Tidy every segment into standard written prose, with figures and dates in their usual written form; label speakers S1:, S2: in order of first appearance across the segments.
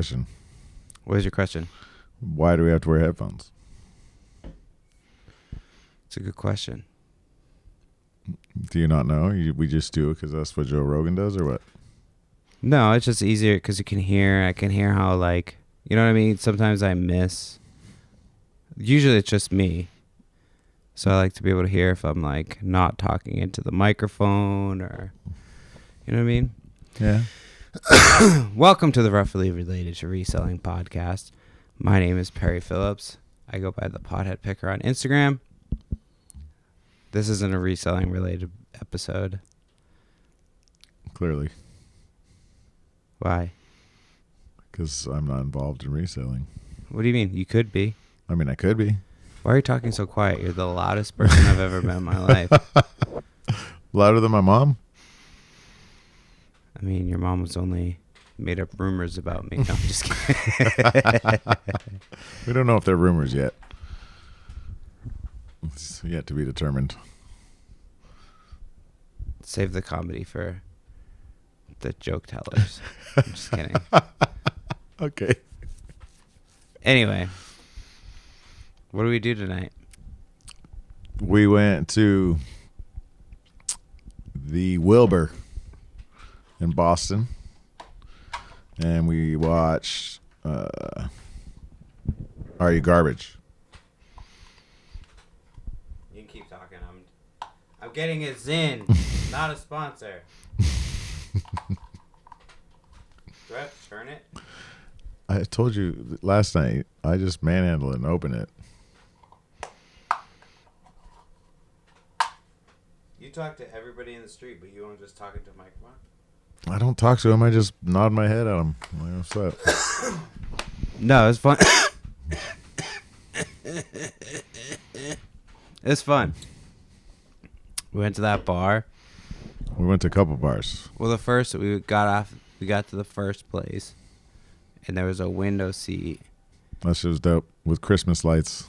S1: Question.
S2: What is your question?
S1: Why do we have to wear headphones?
S2: It's a good question.
S1: Do you not know? We just do it because that's what Joe Rogan does, or what?
S2: No, it's just easier because you can hear. I can hear how, like, you know what I mean? Sometimes I miss. Usually it's just me. So I like to be able to hear if I'm, like, not talking into the microphone or, you know what I mean?
S1: Yeah.
S2: Welcome to the Roughly Related to Reselling podcast. My name is Perry Phillips. I go by the Pothead Picker on Instagram. This isn't a reselling related episode.
S1: Clearly.
S2: Why?
S1: Because I'm not involved in reselling.
S2: What do you mean? You could be.
S1: I mean, I could be.
S2: Why are you talking so quiet? You're the loudest person I've ever met in my life.
S1: Louder than my mom?
S2: I mean, your mom was only made up rumors about me. No, I'm just kidding.
S1: We don't know if they're rumors yet. It's yet to be determined.
S2: Save the comedy for the joke tellers. I'm just kidding.
S1: Okay.
S2: Anyway, what do we do tonight?
S1: We went to the Wilbur in Boston, and we watched Are You Garbage?
S2: You can keep talking. I'm getting it in. Not a sponsor. Do I have to turn it?
S1: I told you last night, I just manhandle it and open it.
S2: You talk to everybody in the street, but you won't just talk into a microphone?
S1: I don't talk to him. I just nod my head at him. Like, what's up?
S2: No, it's fun. It's fun. We went to that bar.
S1: We went to a couple bars.
S2: Well, we got to the first place, and there was a window seat,
S1: That shit was dope with Christmas lights.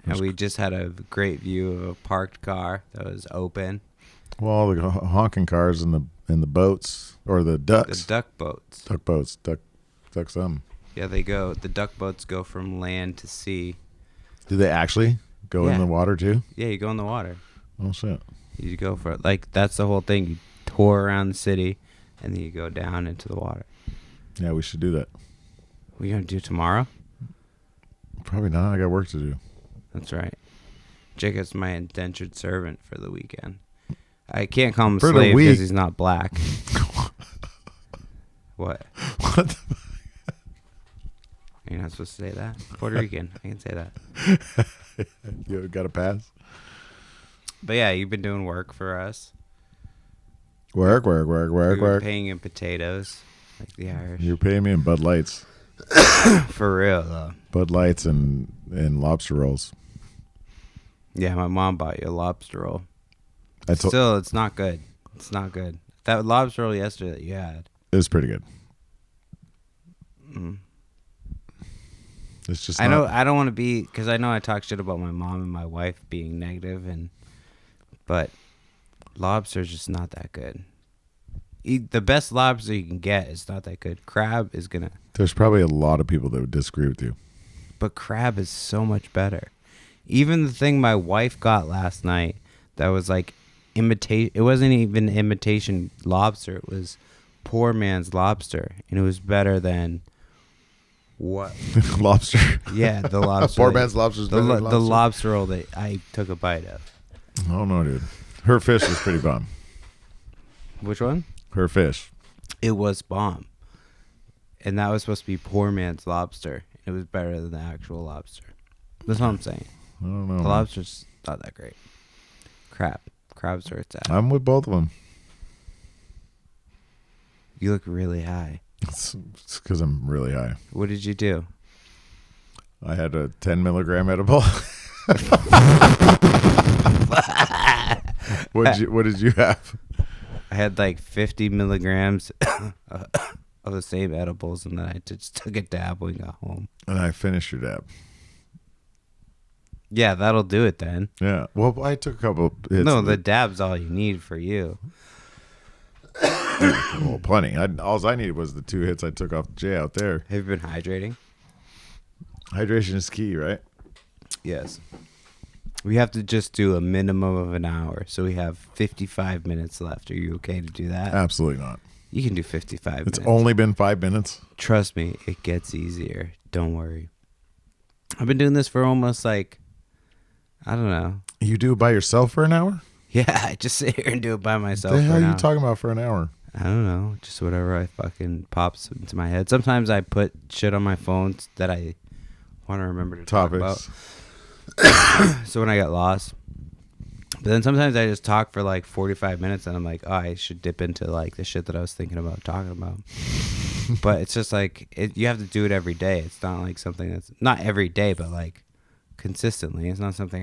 S2: and we just had a great view of a parked car that was open.
S1: Well, all the honking cars and the boats or the ducks.
S2: The duck boats.
S1: Duck boats. Duck something.
S2: Yeah, the duck boats go from land to sea.
S1: Do they actually go in the water too?
S2: Yeah, you go in the water.
S1: Oh shit.
S2: You go for it. Like, that's the whole thing. You tour around the city, and then you go down into the water.
S1: Yeah, we should do that.
S2: What are you going to do tomorrow?
S1: Probably not. I got work to do.
S2: That's right. Jacob's my indentured servant for the weekend. I can't call him a
S1: For the
S2: slave
S1: week.
S2: because he's not black. What?
S1: What the
S2: You're not supposed to say that? Puerto Rican. I can say that.
S1: You got a pass?
S2: But yeah, you've been doing work for us.
S1: Work.
S2: We were paying in potatoes, like the Irish.
S1: You're paying me in Bud Lights.
S2: For real, though.
S1: Bud Lights and lobster rolls.
S2: Yeah, my mom bought you a lobster roll.
S1: Still,
S2: Still, it's not good. It's not good. That lobster roll yesterday that you had.
S1: it was pretty good.
S2: Mm.
S1: It's just
S2: I know I don't want to be, because I know I talk shit about my mom and my wife being negative, but lobster's just not that good. The best lobster you can get is not that good. Crab is gonna,
S1: There's probably a lot of people that would disagree with you.
S2: but crab is so much better. Even the thing my wife got last night that was like it wasn't even imitation lobster. It was poor man's lobster, and it was better than what?
S1: Lobster.
S2: Yeah, the lobster.
S1: Poor man's lobster's better than
S2: The
S1: lobster?
S2: lobster roll that I took a bite of.
S1: I don't know, dude. Her fish was pretty bomb.
S2: Which one?
S1: Her fish.
S2: It was bomb. And that was supposed to be poor man's lobster. It was better than the actual lobster. That's what I'm saying.
S1: I don't know.
S2: The
S1: man.
S2: lobster's not that great. Crab's where it's at.
S1: I'm with both of them.
S2: You look really high.
S1: It's because I'm really high.
S2: What did you do?
S1: I had a 10 milligram edible. What did you have?
S2: I had like 50 milligrams of the same edibles, and then I just took a dab when I got home.
S1: And I finished your dab.
S2: Yeah, that'll do it then.
S1: Yeah. Well, I took a couple hits.
S2: No, the dab's all you need for you.
S1: Well, plenty. All I needed was the 2 hits I took off Jay out there.
S2: Have you been hydrating?
S1: Hydration is key, right?
S2: Yes. We have to just do a minimum of an hour, so we have 55 minutes left. Are you okay to do that?
S1: Absolutely not.
S2: You can do 55
S1: It's
S2: minutes.
S1: only been 5 minutes.
S2: Trust me, it gets easier. Don't worry. I've been doing this for almost like, I don't know.
S1: You do it by yourself for an hour?
S2: Yeah, I just sit here and do it by myself.
S1: What the hell
S2: for
S1: are
S2: an
S1: you
S2: hour.
S1: talking about for an hour?
S2: I don't know. Just whatever I fucking pops into my head. Sometimes I put shit on my phone that I want to remember to talk about. So when I get lost. But then sometimes I just talk for like 45 minutes and I'm like, oh, I should dip into like the shit that I was thinking about talking about. But it's just like, you have to do it every day. It's not like something that's, not every day, but like consistently. It's not something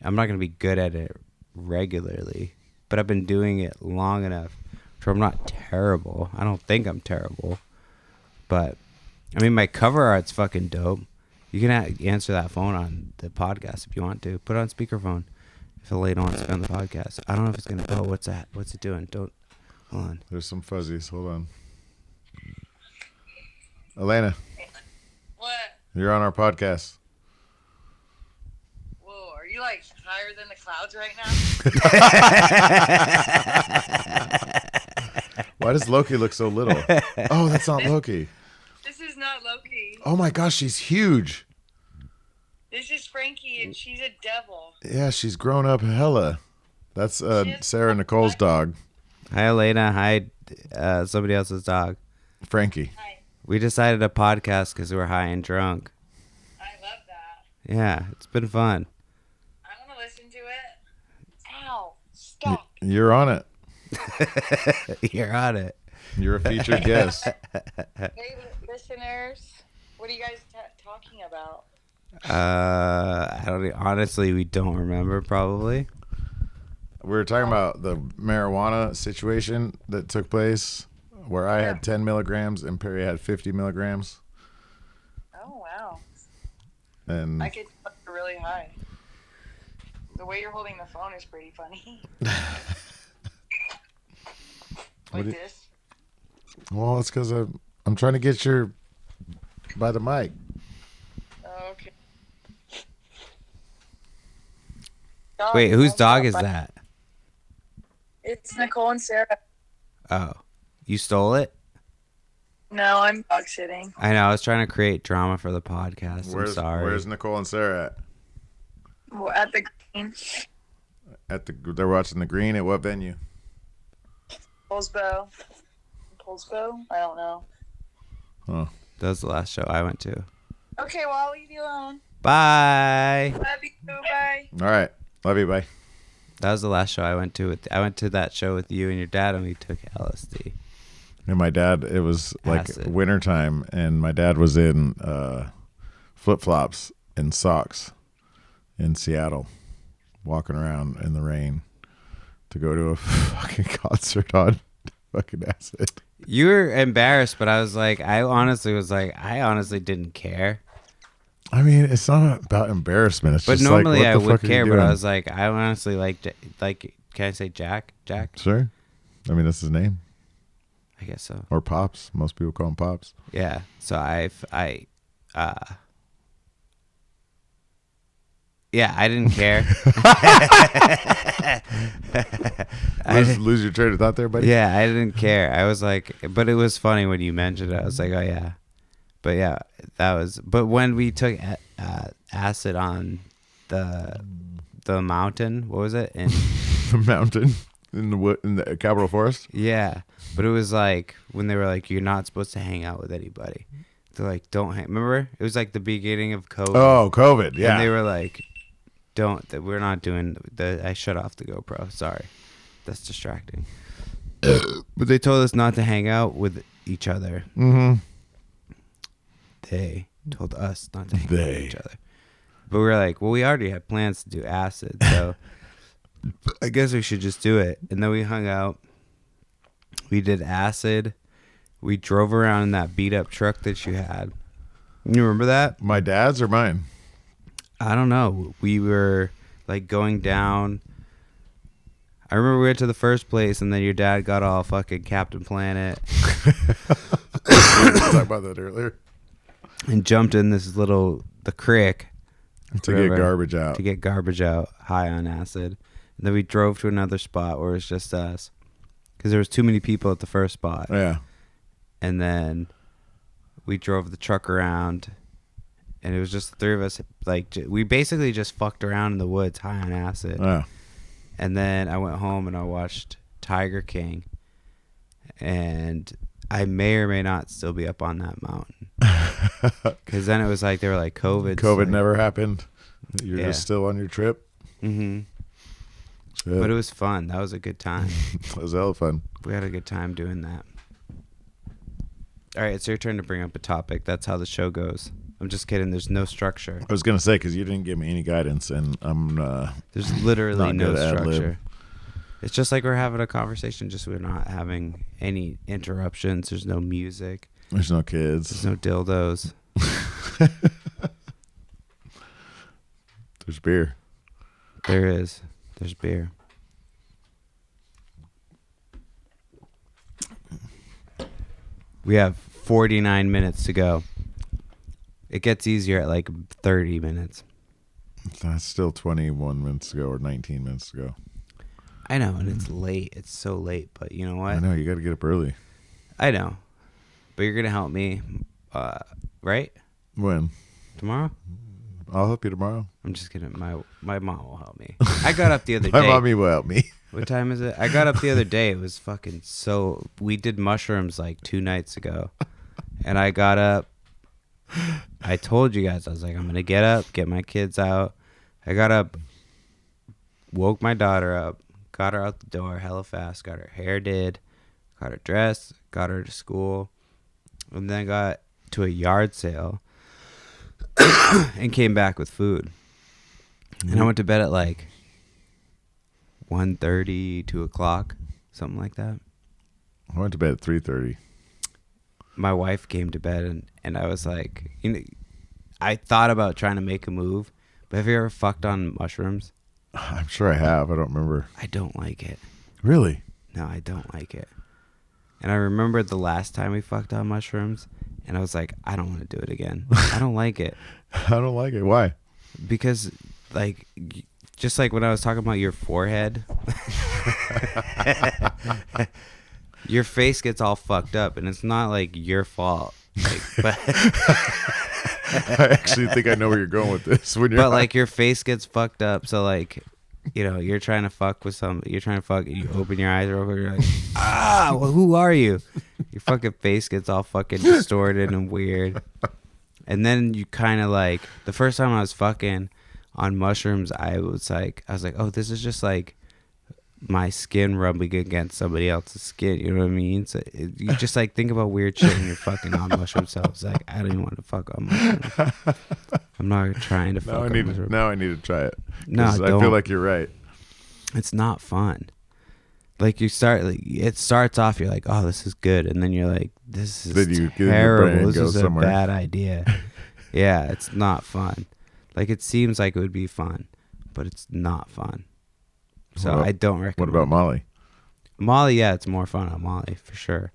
S2: I'm not going to be good at it regularly. But I've been doing it long enough where I'm not terrible. I don't think I'm terrible. But, I mean, my cover art's fucking dope. You can answer that phone on the podcast if you want to. Put it on speakerphone if a lady wants to be on the podcast. I don't know if it's going to... Oh, what's that? What's it doing? Don't... Hold on.
S1: There's some fuzzies. Hold on. Elena.
S3: What?
S1: You're on our podcast.
S3: Whoa, are you like higher than the clouds right now?
S1: Why does Loki look so little? Oh, that's not Loki.
S3: This is not Loki.
S1: Oh my gosh, she's huge.
S3: This is Frankie, and she's a devil.
S1: Yeah, she's grown up hella. That's Sarah Nicole's dog.
S2: Hi, Elena. Hi, somebody else's dog.
S1: Frankie.
S3: Hi.
S2: We decided a podcast because we were high and drunk.
S3: I love that.
S2: Yeah, it's been fun.
S3: I want to listen to it. Ow. Stop.
S1: You're on it.
S2: You're on it.
S1: You're a featured guest.
S3: Hey, listeners. What are you guys talking about?
S2: I don't honestly, we don't remember probably.
S1: We were talking about the marijuana situation that took place where I had 10 milligrams and Perry had 50 milligrams.
S3: Oh, wow.
S1: And
S3: I get really high. The way you're holding the phone is pretty funny. Like this.
S1: Well, it's because I'm trying to get your by the mic.
S3: Oh, okay.
S2: Wait, whose dog is that?
S3: It's Nicole and Sarah.
S2: Oh, you stole it?
S3: No, I'm dog sitting.
S2: I know. I was trying to create drama for the podcast. I'm sorry.
S1: Where's Nicole and Sarah at?
S3: Well, at the green.
S1: They're watching the green at what venue?
S3: Polsbo. I don't know.
S1: Oh.
S2: That was the last show I went to.
S3: Okay, well, I'll leave you alone.
S2: Bye.
S3: Love you. Bye.
S1: All right. Love you. Bye.
S2: That was the last show I went to. I went to that show with you and your dad, and we took LSD.
S1: And my dad, it was like
S2: Acid.
S1: wintertime, and my dad was in flip-flops and socks in Seattle, walking around in the rain to go to a fucking concert on fucking acid.
S2: You were embarrassed, but I honestly didn't care.
S1: I mean, it's not about embarrassment. It's
S2: But
S1: just
S2: normally
S1: like,
S2: I
S1: what the
S2: would
S1: fuck are you
S2: care, but I
S1: doing?
S2: was like, I honestly like, can I say Jack? Jack?
S1: Sure. I mean, that's his name.
S2: I guess so.
S1: Or Pops. Most people call him Pops.
S2: Yeah. So yeah, I didn't care.
S1: Lose your train of thought there, buddy?
S2: Yeah, I didn't care. I was like, but it was funny when you mentioned it. I was like, oh yeah. But yeah, but when we took acid on the mountain, what was it?
S1: The mountain in the Capitol Forest?
S2: Yeah. But it was like when they were like, you're not supposed to hang out with anybody. They're like, don't hang. Remember? It was like the beginning of COVID.
S1: Oh, COVID. Yeah.
S2: And they were like, we're not doing I shut off the GoPro. Sorry. That's distracting. But they told us not to hang out with each other.
S1: Mm-hmm.
S2: They told us not to hang out with each other. But we were like, well, we already had plans to do acid, so I guess we should just do it. And then we hung out. We did acid. We drove around in that beat up truck that you had. You remember that?
S1: My dad's or mine?
S2: I don't know. We were like going down. I remember we went to the first place, and then your dad got all fucking Captain Planet.
S1: We were talking about that earlier.
S2: And jumped in the creek.
S1: To get garbage out.
S2: To get garbage out, high on acid. And then we drove to another spot where it was just us. Because there was too many people at the first spot.
S1: Yeah.
S2: And then we drove the truck around. And it was just the three of us. Like, we basically just fucked around in the woods, high on acid.
S1: Yeah.
S2: And then I went home and I watched Tiger King. And I may or may not still be up on that mountain. Because then it was like, they were like, COVID.
S1: COVID
S2: like,
S1: never happened. You're just still on your trip.
S2: Mm-hmm. But it was fun. That was a good time.
S1: It was hella fun.
S2: We had a good time doing that. All right, it's your turn to bring up a topic. That's how the show goes. I'm just kidding. There's no structure.
S1: I was going to say, because you didn't give me any guidance, and I'm
S2: There's literally
S1: not
S2: no
S1: good at ad-lib.
S2: structure. It's just like we're having a conversation, just we're not having any interruptions. There's no music.
S1: There's no kids.
S2: There's no dildos.
S1: There's beer.
S2: There is. There's beer. We have 49 minutes to go. It gets easier at like 30 minutes.
S1: That's still 21 minutes ago or 19 minutes ago.
S2: I know, and it's late. It's so late, but you know what?
S1: I know, you got to get up early.
S2: I know. But you're going to help me, right?
S1: When?
S2: Tomorrow?
S1: I'll help you tomorrow.
S2: I'm just kidding. My mom will help me. I got up the other
S1: My
S2: day.
S1: mommy will help me.
S2: What time is it? I got up the other day. It was fucking so... We did mushrooms like 2 nights ago. And I got up. I told you guys, I was like, I'm going to get up, get my kids out. I got up, woke my daughter up, got her out the door hella fast, got her hair did, got her dressed, got her to school, and then got to a yard sale and came back with food. And I went to bed at like 1:30, 2 o'clock, something like that.
S1: I went to bed at 3:30.
S2: My wife came to bed and I was like, you know, I thought about trying to make a move, but have you ever fucked on mushrooms?
S1: I'm sure I have. I don't remember.
S2: I don't like it.
S1: Really?
S2: No, I don't like it. And I remember the last time we fucked on mushrooms, and I was like, I don't want to do it again. I don't like it.
S1: I don't like it. Why?
S2: Because, like, just like when I was talking about your forehead, your face gets all fucked up, and it's not like your fault. Like, but
S1: I actually think I know where you're going with this. When you're
S2: like your face gets fucked up, so like, you know, you're trying to fuck with you're trying to fuck, you open your eyes real quick, you're like, well, who are you? Your fucking face gets all fucking distorted and weird. And then you kind of like, the first time I was fucking on mushrooms, I was like, oh, this is just like my skin rubbing against somebody else's skin, you know what I mean? So you just like think about weird shit when you're fucking on mushrooms. So it's like, I don't even want to fuck on mushrooms. I'm not trying to fuck on mushrooms.
S1: Now I need to try it.
S2: No,
S1: I
S2: don't.
S1: feel like you're right.
S2: It's not fun. Like it starts off, you're like, oh, this is good, and then you're like, this is
S1: Then you get in your brain
S2: terrible.
S1: and
S2: This
S1: go
S2: is
S1: somewhere.
S2: a bad idea. Yeah, it's not fun. Like it seems like it would be fun, but it's not fun. So I don't recommend.
S1: What about Molly?
S2: Molly? Yeah, it's more fun on Molly for sure.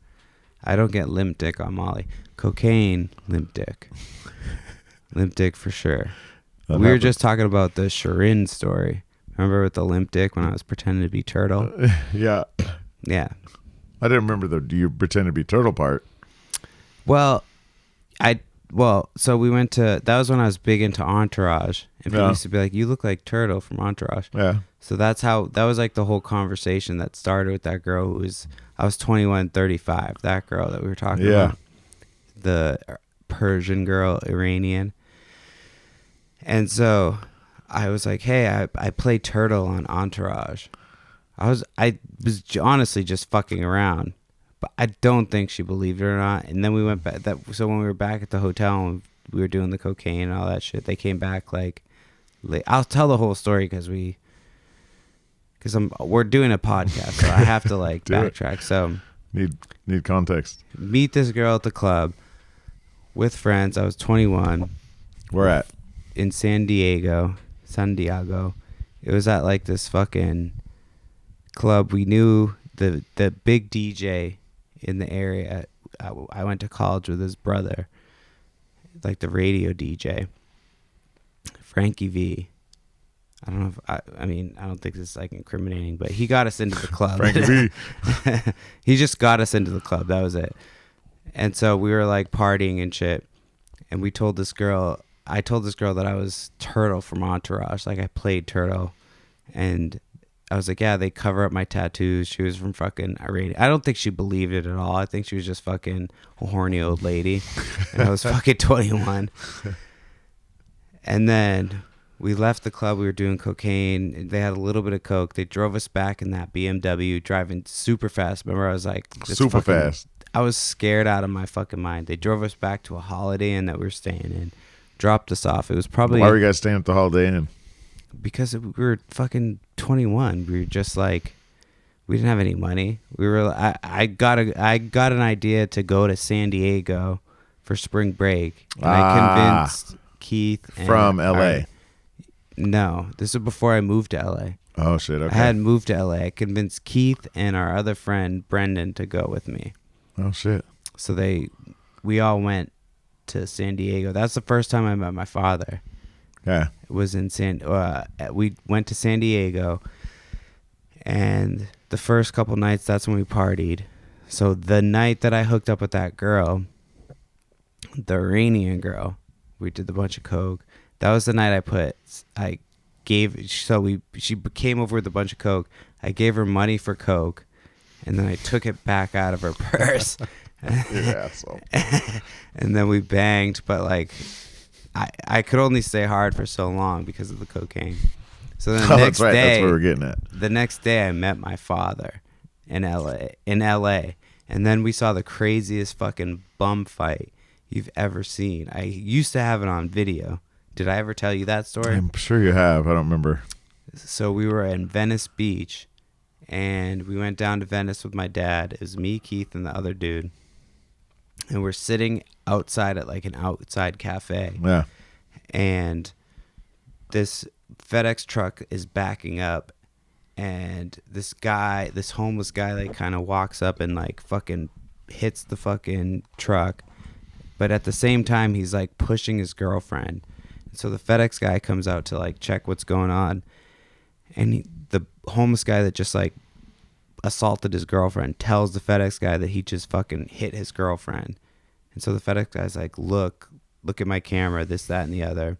S2: I don't get limp dick on Molly. Cocaine, limp dick. Limp dick for sure.
S1: That
S2: We were
S1: happened.
S2: just talking about the Sharin story. Remember with the limp dick when I was pretending to be Turtle?
S1: Yeah.
S2: Yeah.
S1: I didn't remember the do you pretend to be turtle part.
S2: Well, so we went to, that was when I was big into Entourage. And people
S1: Yeah.
S2: used to be like, you look like Turtle from Entourage.
S1: Yeah.
S2: So that was like the whole conversation that started with that girl who was, I was 21, 35. That girl that we were talking about. The Persian girl, Iranian. And so I was like, hey, I play Turtle on Entourage. I was honestly just fucking around, but I don't think she believed it or not. And then we went back. So when we were back at the hotel and we were doing the cocaine and all that shit, they came back like late. I'll tell the whole story because we're doing a podcast, so I have to like backtrack. So
S1: Need context.
S2: meet this girl at the club with friends. I was 21.
S1: Where at?
S2: In San Diego. It was at like this fucking club, we knew the big DJ in the area. I went to college with his brother, like the radio DJ, Frankie V. I don't know if I mean, I don't think this is like incriminating, but he got us into the club.
S1: Frankie V.
S2: He just got us into the club. That was it. And so we were like partying and shit. And I told this girl that I was Turtle from Entourage. Like I played Turtle. And I was like, yeah, they cover up my tattoos. She was from fucking Iranian. I don't think she believed it at all. I think she was just fucking a horny old lady. And I was fucking 21. And then we left the club. We were doing cocaine. They had a little bit of coke. They drove us back in that BMW, driving super fast. Remember, I was like,
S1: Super fast.
S2: I was scared out of my fucking mind. They drove us back to a Holiday Inn that we were staying in, dropped us off. It was probably...
S1: Why were you guys staying at the Holiday Inn?
S2: Because we were fucking 21. We were just like... We didn't have any money. We were... I got an idea to go to San Diego for spring break. And I convinced Keith...
S1: From L.A.?
S2: No. This was before I moved to L.A.
S1: Oh, shit. Okay.
S2: I hadn't moved to L.A. I convinced Keith and our other friend, Brendan, to go with me.
S1: Oh, shit.
S2: So we all went to San Diego. That's the first time I met my father.
S1: Yeah.
S2: It was in we went to San Diego, and the first couple nights, that's when we partied. So the night that I hooked up with that girl, the Iranian girl, we did a bunch of coke. That was the night she came over with a bunch of coke. I gave her money for coke. And then I took it back out of her purse.
S1: You asshole.
S2: And then we banged, but like I could only stay hard for so long because of the cocaine. So then the next
S1: that's right.
S2: day,
S1: That's what we're getting at.
S2: The next day I met my father in LA. And then we saw the craziest fucking bum fight you've ever seen. I used to have it on video. Did I ever tell you that story?
S1: I'm sure you have. I don't remember.
S2: So we were in Venice Beach. And we went down to Venice with my dad. It was me, Keith, and the other dude. And we're sitting outside at like an outside cafe.
S1: Yeah.
S2: And this FedEx truck is backing up. And this homeless guy, like kind of walks up and like fucking hits the fucking truck. But at the same time, he's like pushing his girlfriend. And so the FedEx guy comes out to like check what's going on. And the homeless guy that just like assaulted his girlfriend tells the FedEx guy that he just fucking hit his girlfriend. And so the FedEx guy's like, look at my camera, this, that, and the other.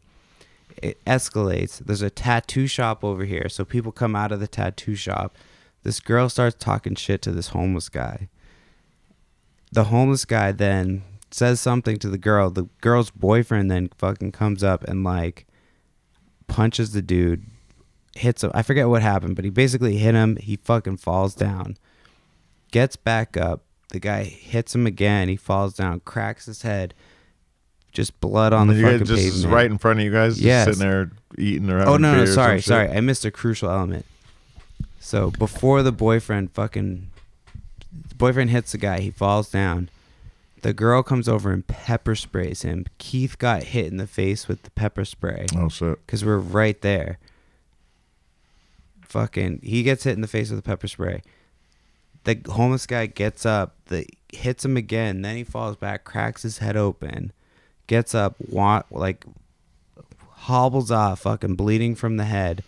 S2: It escalates. There's a tattoo shop over here. So people come out of the tattoo shop. This girl starts talking shit to this homeless guy. The homeless guy then says something to the girl. The girl's boyfriend then fucking comes up and like punches the dude. Hits him. I forget what happened, but he basically hit him. He fucking falls down. Gets back up. The guy hits him again. He falls down, cracks his head. Just blood on the fucking pavement.
S1: Just right in front of you guys,
S2: yes.
S1: Just sitting there eating or having
S2: Oh, no,
S1: beer or some
S2: sorry.
S1: shit?
S2: I missed a crucial element. So before the boyfriend hits the guy, he falls down. The girl comes over and pepper sprays him. Keith got hit in the face with the pepper spray.
S1: Oh, shit.
S2: Because we're right there. He gets hit in the face with a pepper spray. The homeless guy gets up, hits him again, then he falls back, cracks his head open, gets up, hobbles off, fucking bleeding from the head.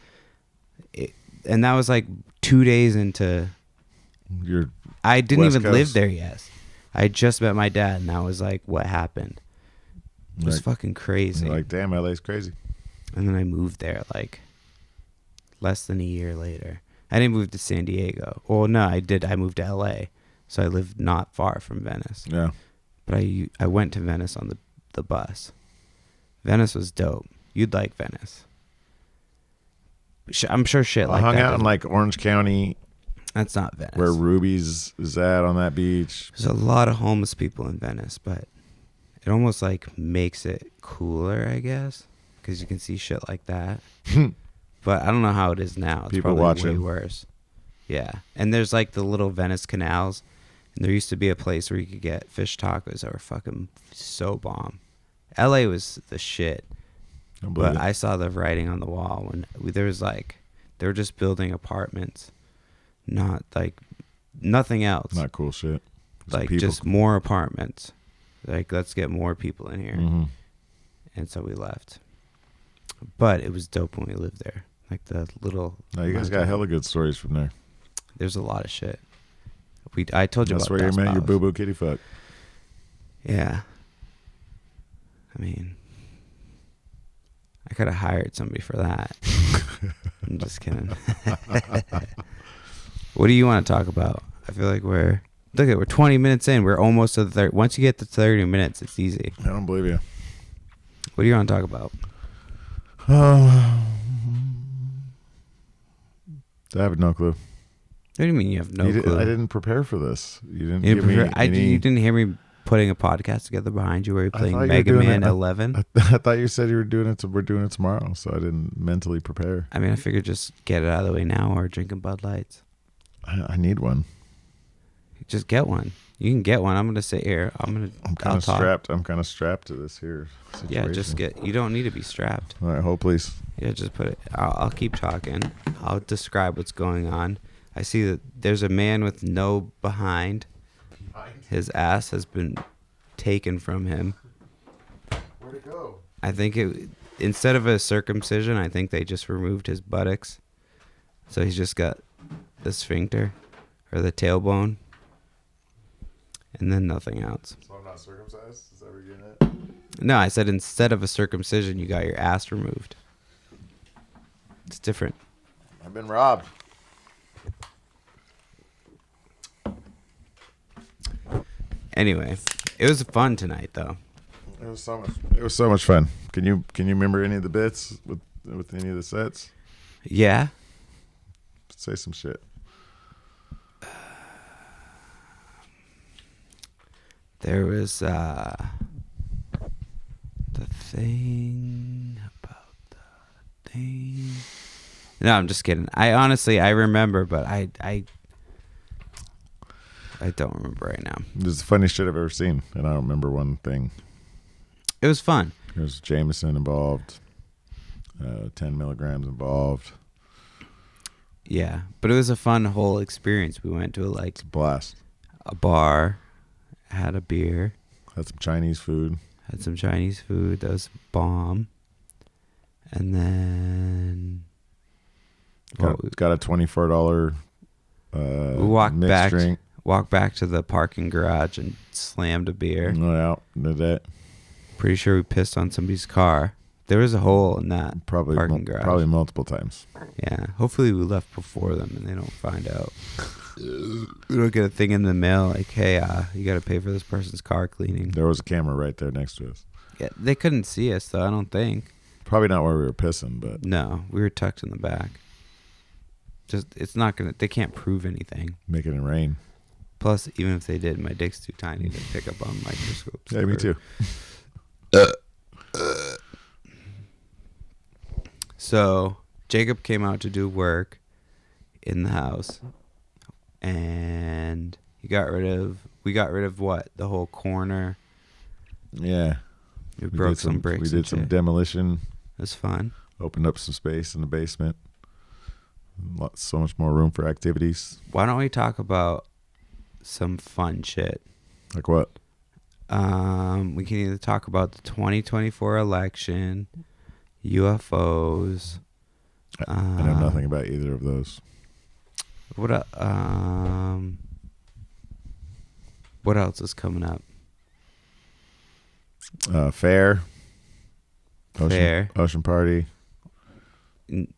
S2: And that was like 2 days into... I didn't
S1: West
S2: even
S1: Coast.
S2: live there yet. I just met my dad, and that was like what happened. It was fucking crazy.
S1: You're like, damn, LA's crazy.
S2: And then I moved there like less than a year later. I didn't move to San Diego. Well, no, I did. I moved to LA. So I lived not far from Venice.
S1: Yeah.
S2: But I went to Venice on the bus. Venice was dope. You'd like Venice. I'm sure shit like that.
S1: I hung out in like Orange County.
S2: That's not Venice.
S1: Where Ruby's is at on that beach.
S2: There's a lot of homeless people in Venice, but it almost like makes it cooler, I guess, because you can see shit like that. But I don't know how it is now. It's
S1: People
S2: probably
S1: watching.
S2: way worse. Yeah. And there's like the little Venice canals. And there used to be a place where you could get fish tacos that were fucking so bomb. LA was the shit. But I saw the writing on the wall when they were just building apartments. not like nothing else.
S1: Not cool shit.
S2: Like just more apartments. Like let's get more people in here.
S1: Mm-hmm.
S2: And so we left. But it was dope when we lived there. Like the little.
S1: No, you guys got hella good stories from there.
S2: There's a lot of shit. I told you
S1: That's
S2: about
S1: where you met your
S2: Dust
S1: boo boo kitty fuck.
S2: Yeah. I mean, I could have hired somebody for that. I'm just kidding. What do you want to talk about? I feel like we're 20 minutes in. We're almost to the 30. Once you get to 30 minutes, it's easy.
S1: I don't believe you.
S2: What do you want to talk about?
S1: I have no clue.
S2: What do you mean you have no clue?
S1: I didn't prepare for this. You didn't
S2: You
S1: give me any...
S2: You didn't hear me putting a podcast together behind you where you're playing
S1: you were
S2: Mega
S1: doing
S2: Man
S1: it.
S2: 11.
S1: I thought you said you were doing it. We're doing it tomorrow, so I didn't mentally prepare.
S2: I mean, I figured just get it out of the way now or drinking Bud Lights.
S1: I need one.
S2: Just get one. You can get one. I'm gonna sit here.
S1: I'm kind of strapped. I'm kind of strapped to this here situation.
S2: Yeah, just get. You don't need to be strapped.
S1: All right, hold please.
S2: Yeah, just put it. I'll keep talking. I'll describe what's going on. I see that there's a man with no behind. His ass has been taken from him.
S1: Where'd it go?
S2: I think instead of a circumcision, I think they just removed his buttocks. So he's just got the sphincter or the tailbone. And then nothing else.
S1: So I'm not circumcised? Is that what you're getting at?
S2: No, I said instead of a circumcision, you got your ass removed. It's different.
S1: I've been robbed.
S2: Anyway, it was fun tonight, though.
S1: It was so much fun. Can you remember any of the bits with any of the sets?
S2: Yeah.
S1: Say some shit.
S2: There was the thing about the thing. No, I'm just kidding. I remember, but I don't remember right now.
S1: This is the funniest shit I've ever seen, and I don't remember one thing.
S2: It was fun.
S1: There's Jameson involved, 10 milligrams involved.
S2: Yeah, but it was a fun whole experience. We went to
S1: It's a blast.
S2: a bar, had a beer,
S1: Had some Chinese food.
S2: had some Chinese food. That was bomb. And then
S1: Got a $24
S2: we walked
S1: mixed
S2: back.
S1: drink.
S2: Walked back to the parking garage and slammed a beer.
S1: No doubt. Did that.
S2: Pretty sure we pissed on somebody's car. There was a hole in that parking garage.
S1: Probably multiple times.
S2: Yeah. Hopefully we left before them and they don't find out. We don't get a thing in the mail like, hey, you got to pay for this person's car cleaning.
S1: There was a camera right there next to us.
S2: Yeah, they couldn't see us though. I don't think.
S1: Probably not where we were pissing, but
S2: No, we were tucked in the back. Just it's not gonna. They can't prove anything.
S1: making it rain.
S2: Plus, even if they did, my dick's too tiny to pick up on microscopes.
S1: Yeah, me too.
S2: So Jacob came out to do work in the house, and we got rid of what? The whole corner.
S1: Yeah.
S2: We broke some bricks.
S1: We did some demolition.
S2: It was fun.
S1: Opened up some space in the basement. So much more room for activities.
S2: Why don't we talk about some fun shit?
S1: Like what?
S2: We can either talk about the 2024 election, UFOs.
S1: I know nothing about either of those.
S2: What else is coming up?
S1: Fair.
S2: Fair.
S1: Ocean party.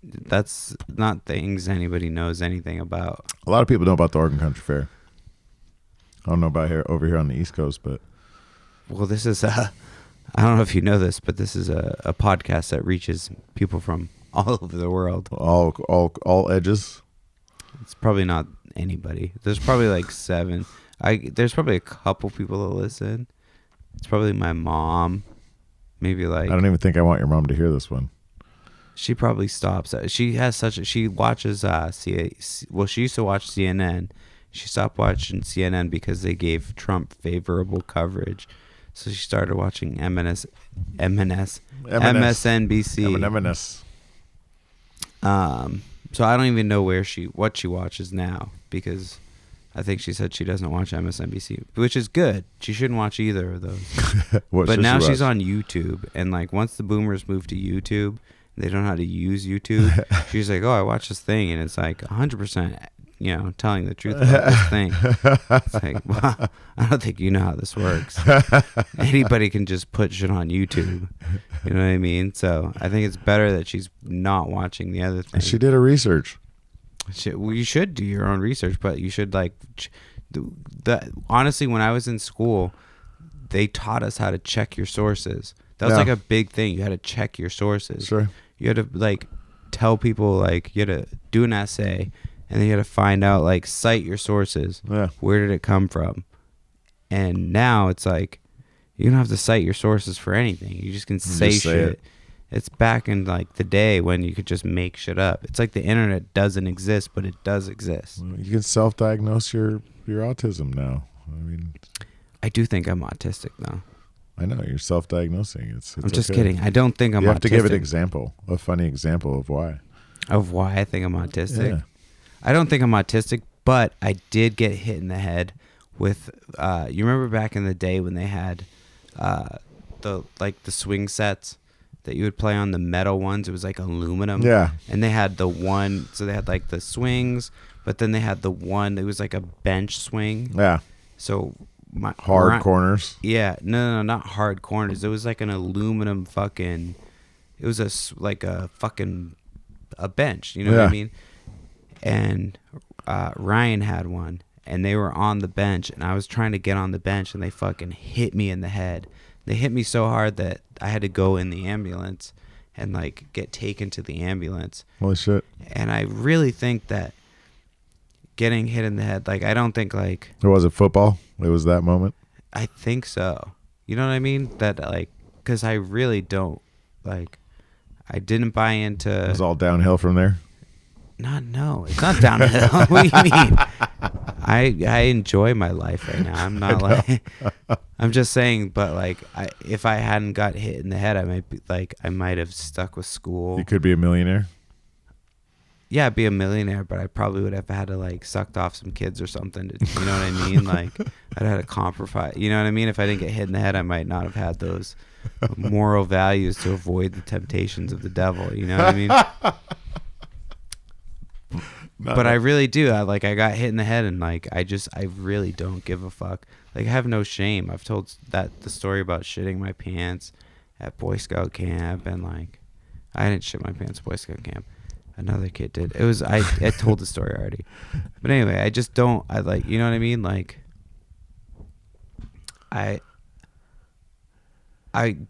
S2: That's not things anybody knows anything about.
S1: A lot of people know about the Oregon Country Fair. I don't know about over here on the East Coast, but
S2: Well, this is I don't know if you know this, but this is a podcast that reaches people from all over the world.
S1: all edges.
S2: It's probably not anybody. There's probably like 7. There's probably a couple people that listen. It's probably my mom. Maybe like
S1: I don't even think I want your mom to hear this one.
S2: she probably stops. She watches she used to watch CNN. She stopped watching CNN because they gave Trump favorable coverage. So she started watching MSNBC.
S1: M&S.
S2: So I don't even know what she watches now, because I think she said she doesn't watch MSNBC, which is good. She shouldn't watch either of those.
S1: What
S2: But
S1: should
S2: now
S1: she
S2: she's
S1: watch?
S2: on YouTube, and like once the boomers move to YouTube, they don't know how to use YouTube. She's like, "Oh, I watched this thing, and it's like 100%, telling the truth about this thing." It's like, well, I don't think you know how this works. Anybody can just put shit on YouTube. You know what I mean? So I think it's better that she's not watching the other thing.
S1: She did her research.
S2: Well, you should do your own research, but you should honestly, when I was in school, they taught us how to check your sources. That was
S1: Yeah.
S2: like a big thing. You had to check your sources.
S1: Sure.
S2: You had to like tell people, like, you had to do an essay, and then you had to find out, like, cite your sources.
S1: Yeah.
S2: Where did it come from? And now it's like you don't have to cite your sources for anything. You just can say
S1: just say
S2: shit.
S1: it.
S2: It's back in like the day when you could just make shit up. It's like the internet doesn't exist, but it does exist.
S1: You can self-diagnose your autism now. I mean,
S2: I do think I'm autistic, though.
S1: I know you're self-diagnosing. It's
S2: I'm just
S1: okay.
S2: kidding. I don't think I'm
S1: You have
S2: autistic.
S1: to give an example, a funny example of why.
S2: Of why I think I'm autistic.
S1: Yeah.
S2: I don't think I'm autistic, but I did get hit in the head with. You remember back in the day when they had the swing sets that you would play on, the metal ones? It was like aluminum.
S1: Yeah.
S2: And they had the one. So they had like the swings, but then they had the one that was like a bench swing.
S1: Yeah.
S2: So
S1: Hard corners.
S2: Yeah, no, not hard corners. It was like an aluminum fucking. It was a bench. You know what I
S1: Yeah.
S2: mean? And Ryan had one, and they were on the bench, and I was trying to get on the bench, and they fucking hit me in the head. They hit me so hard that I had to go in the ambulance and like get taken to the ambulance.
S1: Holy shit.
S2: And I really think that getting hit in the head, like, I don't think like.
S1: Was it football? It was that moment?
S2: I think so. You know what I mean? That, like, because I really don't, like, I didn't buy into.
S1: It was all downhill from there?
S2: No, it's not downhill. What do you mean? I enjoy my life right now. I'm not like, I'm just saying, but like, if I hadn't got hit in the head, I might have stuck with school.
S1: You could be a millionaire?
S2: Yeah, I'd be a millionaire, but I probably would have had to like sucked off some kids or something. You know what I mean? Like, I'd had to compromise. You know what I mean? If I didn't get hit in the head, I might not have had those moral values to avoid the temptations of the devil. You know what I mean? But I really do. I got hit in the head, and like I really don't give a fuck. Like, I have no shame. I've told the story about shitting my pants at Boy Scout camp, and like I didn't shit my pants at Boy Scout camp. Another kid did. I told the story already. But anyway, I just don't. I like, you know what I mean? Like, I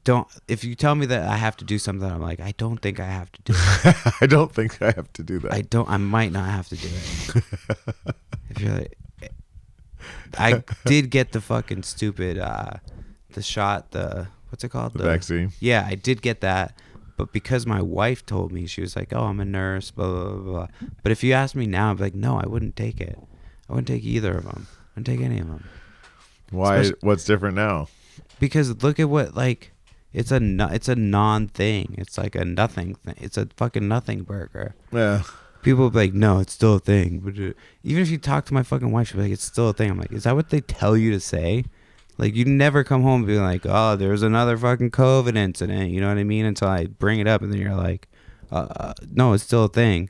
S2: don't. If you tell me that I have to do something, I'm like, I don't think I have to do it.
S1: I don't think I have to do that.
S2: I might not have to do it. If you're like, I did get the fucking stupid, the shot, what's it called?
S1: The vaccine?
S2: Yeah, I did get that. But because my wife told me, she was like, oh, I'm a nurse, blah, blah, blah, blah. But if you ask me now, I'm like, no, I wouldn't take it. I wouldn't take either of them. I wouldn't take any of them.
S1: Why? What's different now?
S2: Because look at what, like, it's a non-thing. It's like a nothing thing. It's a fucking nothing burger.
S1: Yeah.
S2: People will be like, no, it's still a thing. But even if you talk to my fucking wife, she'll be like, it's still a thing. I'm like, is that what they tell you to say? Like, you never come home and be like, oh, there's another fucking COVID incident. You know what I mean? Until I bring it up, and then you're like, no, it's still a thing.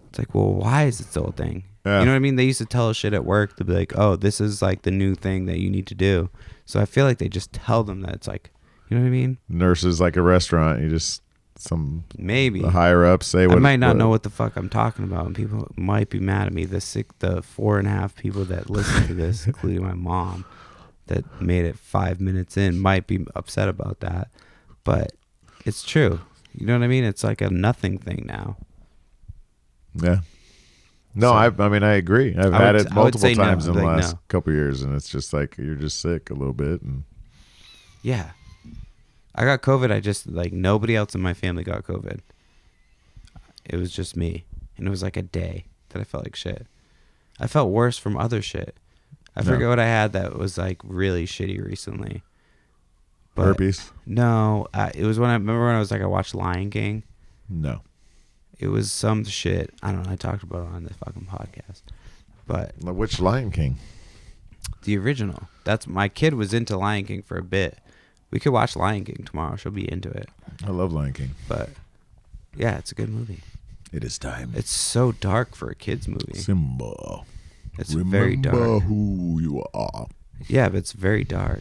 S2: It's like, well, why is it still a thing?
S1: Yeah.
S2: You know what I mean? They used to tell us shit at work to be like, oh, this is like the new thing that you need to do. So I feel like they just tell them that it's like, you know what I mean?
S1: Nurses like a restaurant. You just,
S2: maybe
S1: the higher ups say what.
S2: I might not know what the fuck I'm talking about, and people might be mad at me. The 4.5 people that listen to this, including my mom, that made it 5 minutes in, might be upset about that. But it's true. You know what I mean? It's like a nothing thing now.
S1: Yeah. No,
S2: So,
S1: I mean, I agree. I've
S2: I
S1: had
S2: would-
S1: it
S2: I would
S1: multiple
S2: say no.
S1: times in the
S2: Like,
S1: last
S2: no.
S1: couple of years, and it's just like you're just sick a little bit. And
S2: Yeah. I got COVID. I just, like, nobody else in my family got COVID. It was just me. And it was like a day that I felt like shit. I felt worse from other shit. I forget what I had that was like really shitty recently.
S1: herpes?
S2: No, it was when I watched Lion King.
S1: No.
S2: It was some shit. I don't know. I talked about it on the fucking podcast. But
S1: Which Lion King?
S2: the original. That's my kid was into Lion King for a bit. We could watch Lion King tomorrow. She'll be into it.
S1: I love Lion King.
S2: But yeah, it's a good movie.
S1: It is time.
S2: It's so dark for a kid's movie.
S1: Simba.
S2: It's very dark.
S1: Remember who you are.
S2: Yeah, but it's very dark.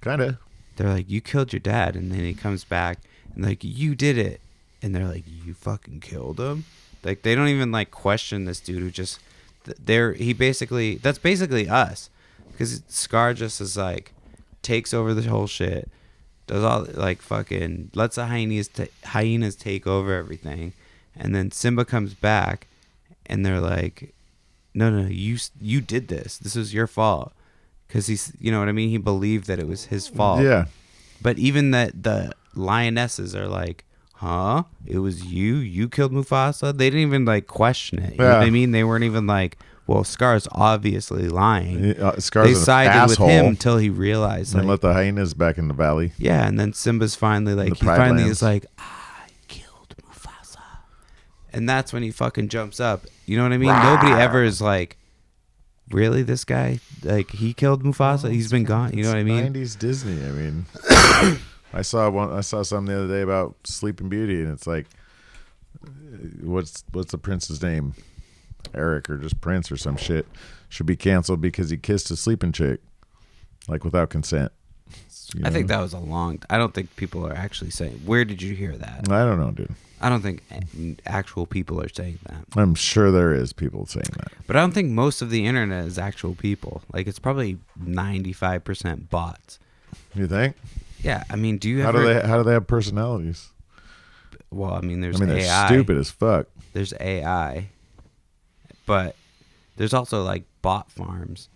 S1: Kinda.
S2: They're like, you killed your dad, and then he comes back and like, you did it, and they're like, you fucking killed him. Like they don't even like question this dude who just that's basically us, because Scar just is like takes over the whole shit, does all like fucking lets the hyenas take over everything, and then Simba comes back, and they're like, no, you did this. This is your fault. Because he's, you know what I mean? He believed that it was his fault.
S1: Yeah.
S2: But even the lionesses are like, huh? It was you? You killed Mufasa? They didn't even like question it. You know what I mean? They weren't even like, well, Scar's obviously lying.
S1: Scar's
S2: they sided
S1: an
S2: with
S1: asshole.
S2: him until he realized.
S1: And
S2: Like,
S1: let the hyenas back in the valley.
S2: yeah, and then Simba's finally like, he
S1: Pride
S2: finally
S1: Lands.
S2: is like, I killed Mufasa. And that's when he fucking jumps up. You know what I mean? Nobody ever is like, really, this guy, like, he killed Mufasa? He's been gone. You know what I mean?
S1: 90s Disney. I mean, I saw something the other day about Sleeping Beauty, and it's like, what's the prince's name? Eric or just Prince or some shit should be canceled because he kissed a sleeping chick, like without consent.
S2: I think that was I don't think people are actually saying. Where did you hear that?
S1: I don't know, dude.
S2: I don't think actual people are saying that.
S1: I'm sure there is people saying that.
S2: But I don't think most of the internet is actual people. Like, it's probably 95% bots.
S1: You think?
S2: Yeah, I mean, do you
S1: How
S2: ever...
S1: do they have personalities?
S2: Well, I mean, there's
S1: they're
S2: AI.
S1: stupid as fuck.
S2: There's AI. But there's also, like, bot farms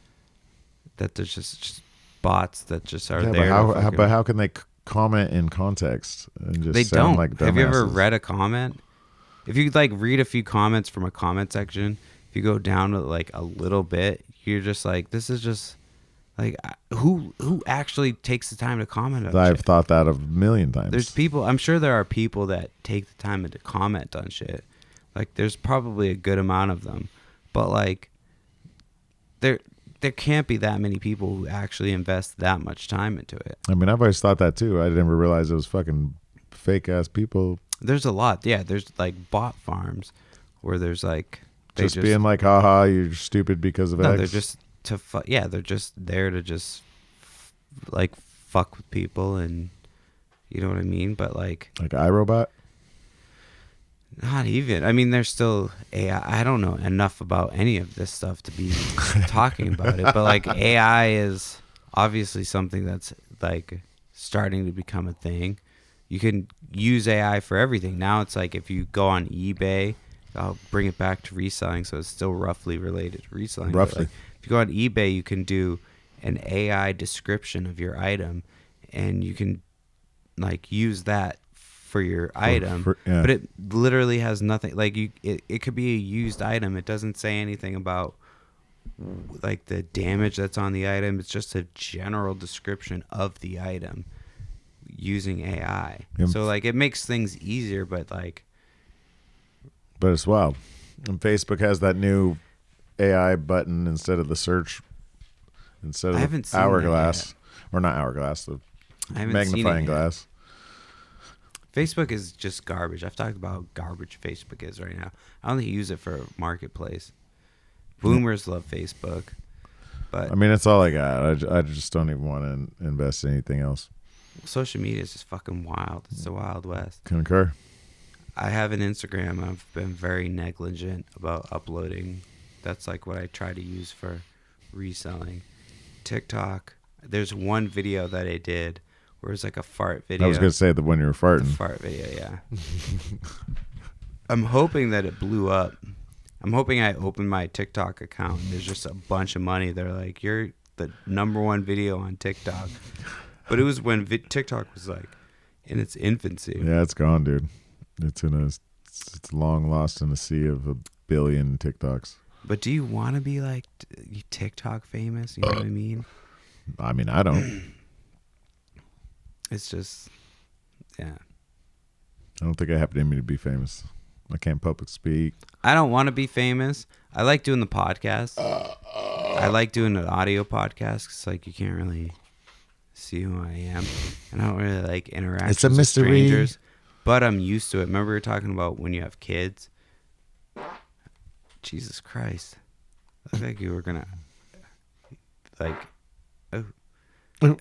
S2: that there's just bots that just are there.
S1: But how can they comment in context and just
S2: they
S1: sound
S2: don't.
S1: like dumbasses?
S2: Have you ever read a comment? If you like read a few comments from a comment section, if you go down to like a little bit, you're just like, this is just like, who actually takes the time to comment on
S1: I've
S2: shit?
S1: thought that a million times.
S2: There's people, I'm sure there are people that take the time to comment on shit. Like, there's probably a good amount of them, but like, there can't be that many people who actually invest that much time into it.
S1: I mean, I've always thought that too. I never realized it was fucking fake ass people.
S2: There's a lot. Yeah, there's like bot farms where there's like
S1: Just being like, haha, you're stupid because of
S2: no,
S1: X.
S2: they're just they're just there to just like fuck with people, and you know what I mean. But like
S1: iRobot.
S2: not even. I mean, there's still AI. I don't know enough about any of this stuff to be talking about it. But like AI is obviously something that's like starting to become a thing. You can use AI for everything. Now it's like if you go on eBay, I'll bring it back to reselling, so it's still roughly related to reselling.
S1: Roughly.
S2: Like, if you go on eBay, you can do an AI description of your item, and you can like use that for your item.
S1: Yeah.
S2: But it literally has nothing. Like it could be a used item. It doesn't say anything about like the damage that's on the item. It's just a general description of the item using AI.
S1: Yep.
S2: So like it makes things easier, but
S1: it's wild. And Facebook has that new AI button instead of the search, instead of
S2: I haven't
S1: the
S2: seen
S1: hourglass, or not hourglass, the
S2: I haven't seen it
S1: magnifying
S2: yet.
S1: glass.
S2: Facebook is just garbage. I've talked about how garbage Facebook is right now. I only use it for marketplace. Boomers love Facebook, but
S1: I mean, it's all I got. I just don't even want to invest in anything else.
S2: social media is just fucking wild. It's the Wild West.
S1: Concur.
S2: I have an Instagram. I've been very negligent about uploading. That's like what I try to use for reselling. TikTok. There's one video that I did where it's like a fart video.
S1: I was going to say that when you were
S2: The
S1: farting.
S2: fart video, yeah. I'm hoping that it blew up. I'm hoping I opened my TikTok account and there's just a bunch of money. They're like, you're the #1 video on TikTok. But it was when TikTok was like in its infancy.
S1: Yeah, it's gone, dude. It's long lost in a sea of a billion TikToks.
S2: But do you want to be like TikTok famous? You know what I mean?
S1: I mean, I don't.
S2: It's just, yeah.
S1: I don't think I have it in me to be famous. I can't public speak.
S2: I don't want to be famous. I like doing the podcast. I like doing an audio podcast because like you can't really see who I am, and I don't really like interactions
S1: It's a mystery.
S2: with strangers. But I'm used to it. Remember we were talking about when you have kids. Jesus Christ! I think you were gonna like. Oh. But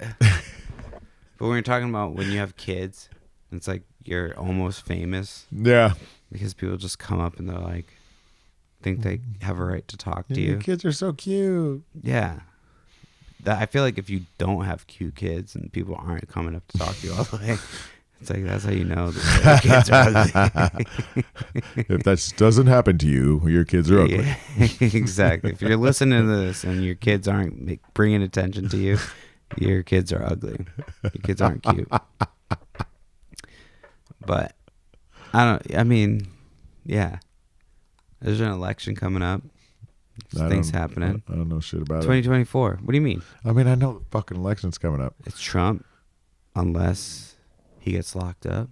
S2: we were talking about when you have kids, it's like you're almost famous.
S1: Yeah.
S2: Because people just come up and they're like, think they have a right to talk to you.
S1: Your kids are so cute.
S2: Yeah. I feel like if you don't have cute kids and people aren't coming up to talk to you all the way, it's like that's how you know that your kids are ugly.
S1: If that doesn't happen to you, your kids are ugly.
S2: Yeah, exactly. If you're listening to this and your kids aren't bringing attention to you, your kids are ugly. Your kids aren't cute. But I mean, yeah. There's an election coming up. Things happening.
S1: I don't know shit about
S2: 2024. What do you mean?
S1: it. I mean, I know the fucking election's coming up.
S2: It's Trump, unless he gets locked up.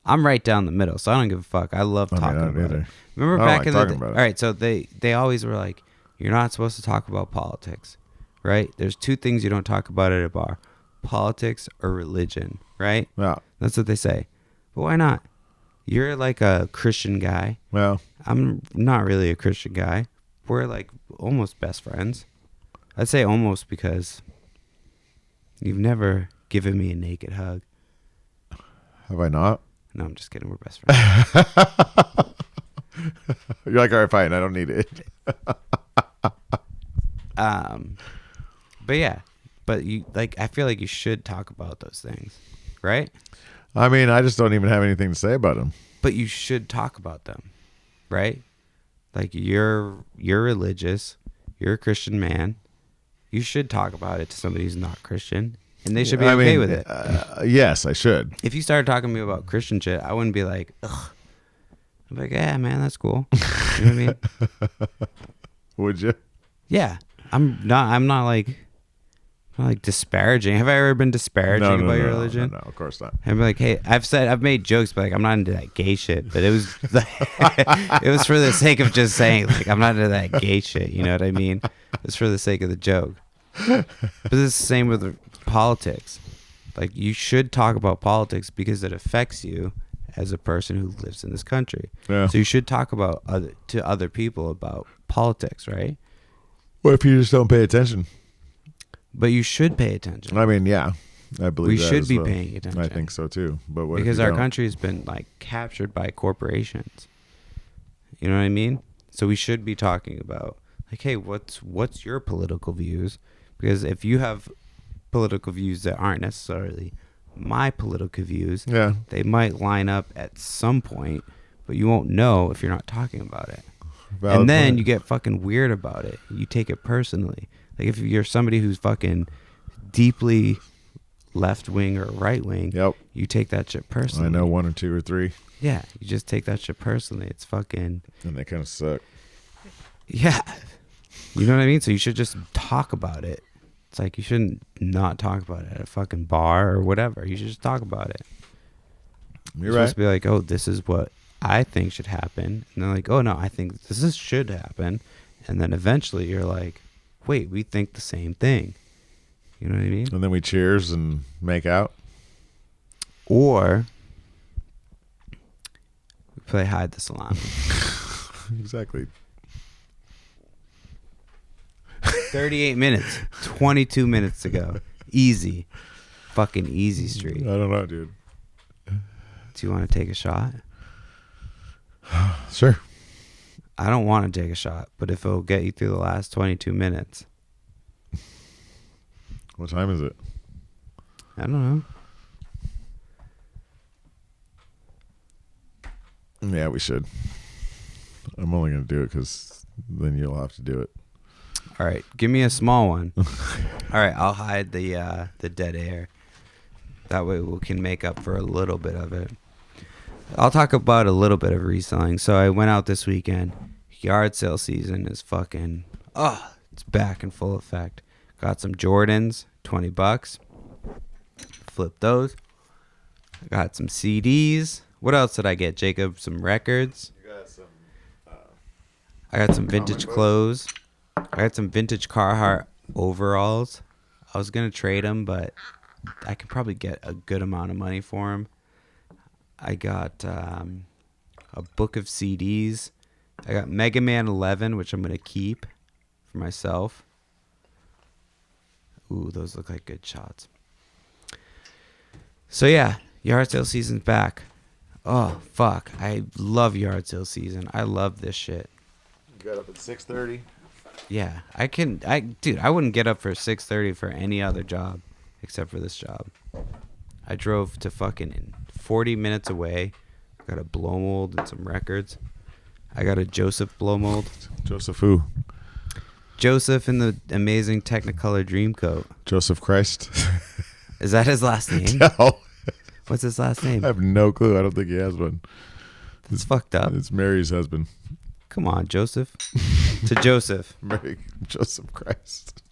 S2: I'm right down the middle, so I don't give a fuck. I love talking about it. Remember
S1: I don't
S2: back
S1: like
S2: in the
S1: talking
S2: day?
S1: about
S2: All
S1: it.
S2: right, so they always were like, you're not supposed to talk about politics, right? There's two things you don't talk about at a bar: politics or religion, right?
S1: Yeah.
S2: That's what they say. But why not? You're like a Christian guy.
S1: Well,
S2: I'm not really a Christian guy. We're like almost best friends. I'd say almost because you've never given me a naked hug.
S1: have I not?
S2: No, I'm just kidding. We're best friends.
S1: You're like, all right, fine. I don't need it.
S2: But yeah, but you like. I feel like you should talk about those things, right?
S1: I mean, I just don't even have anything to say about them.
S2: But you should talk about them, right? Like you're religious, you're a Christian man. You should talk about it to somebody who's not Christian, and they should be okay with it.
S1: Yes, I should.
S2: If you started talking to me about Christian shit, I wouldn't be like, ugh. I'd be like, yeah, man, that's cool. You know what I mean?
S1: Would you?
S2: Yeah, I'm not like disparaging. Have I ever been disparaging about your religion?
S1: No, of course not.
S2: I'm like, hey, I've made jokes, but like I'm not into that gay shit. But it was it was for the sake of just saying like I'm not into that gay shit. You know what I mean? It's for the sake of the joke. But it's the same with politics. Like you should talk about politics because it affects you as a person who lives in this country.
S1: Yeah.
S2: So you should talk about other people about politics, right?
S1: What if you just don't pay attention?
S2: But you should pay attention.
S1: I mean, yeah, I believe
S2: We
S1: that
S2: should
S1: as
S2: be
S1: well.
S2: paying attention.
S1: I think so too. But what
S2: Because
S1: if you
S2: our
S1: don't?
S2: country has been like captured by corporations. You know what I mean? So we should be talking about like, hey, what's your political views? Because if you have political views that aren't necessarily my political views,
S1: Yeah.
S2: they might line up at some point, but you won't know if you're not talking about it.
S1: Valid
S2: And then
S1: point.
S2: you get fucking weird about it. You take it personally. Like if you're somebody who's fucking deeply left wing or right wing,
S1: Yep.
S2: you take that shit personally.
S1: I know one or two or three,
S2: Yeah, you just take that shit personally. It's fucking
S1: and they kind of suck.
S2: yeah. You know what I mean? So you should just talk about it. It's like you shouldn't not talk about it at a fucking bar or whatever. You should just talk about it.
S1: You're
S2: supposed
S1: right.
S2: to be like, oh, this is what I think should happen. And they're like, oh, no, I think should happen. And then eventually you're like, wait, we think the same thing. You know what I mean?
S1: And then we cheers and make out.
S2: Or we play hide the salami.
S1: Exactly.
S2: 38 minutes. 22 minutes to go. Easy. Fucking easy street.
S1: I don't know, dude.
S2: Do you want to take a shot?
S1: Sure.
S2: I don't want to take a shot, but if it'll get you through the last 22 minutes,
S1: What time is it?
S2: I don't know.
S1: Yeah, we should. I'm only going to do it because then you'll have to do it.
S2: All right, give me a small one. All right, I'll hide the dead air. That way we can make up for a little bit of it. I'll talk about a little bit of reselling. So I went out this weekend. Yard sale season is fucking, it's back in full effect. Got some Jordans, $20. Flip those. I got some CDs, What else did I get, Jacob? Some records.
S1: You got some.
S2: I got some vintage
S1: books?
S2: clothes. I got some vintage Carhartt overalls. I was gonna trade them, but I could probably get a good amount of money for them. I got a book of CDs. I got Mega Man 11, which I'm gonna keep for myself. Ooh, those look like good shots. So yeah, yard sale season's back. Oh fuck, I love yard sale season. I love this shit.
S1: You got up at 6:30.
S2: Yeah, dude, I wouldn't get up for 6:30 for any other job except for this job. I drove to fucking 40 minutes away. Got a blow mold and some records. I got a Joseph blow mold.
S1: Joseph who?
S2: Joseph in the amazing Technicolor Dreamcoat.
S1: Joseph Christ.
S2: Is that his last name?
S1: No.
S2: What's his last name?
S1: I have no clue. I don't think he has one.
S2: It's fucked up.
S1: It's Mary's husband.
S2: Come on, Joseph. To Joseph.
S1: Mary Joseph Christ.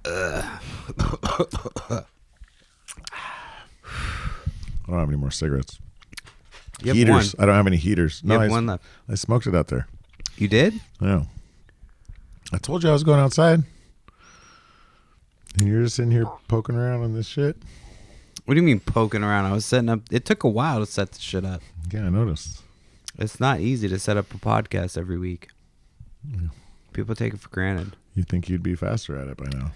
S1: I don't have any more cigarettes.
S2: You have
S1: Heaters.
S2: one.
S1: I don't have any heaters.
S2: You have one left.
S1: I smoked it out there.
S2: You did?
S1: Yeah. I told you I was going outside. And you're just in here poking around on this shit?
S2: What do you mean poking around? I was setting up. It took a while to set the shit up.
S1: Yeah, I noticed.
S2: It's not easy to set up a podcast every week.
S1: Yeah.
S2: People take it for granted.
S1: You think you'd be faster at it by now?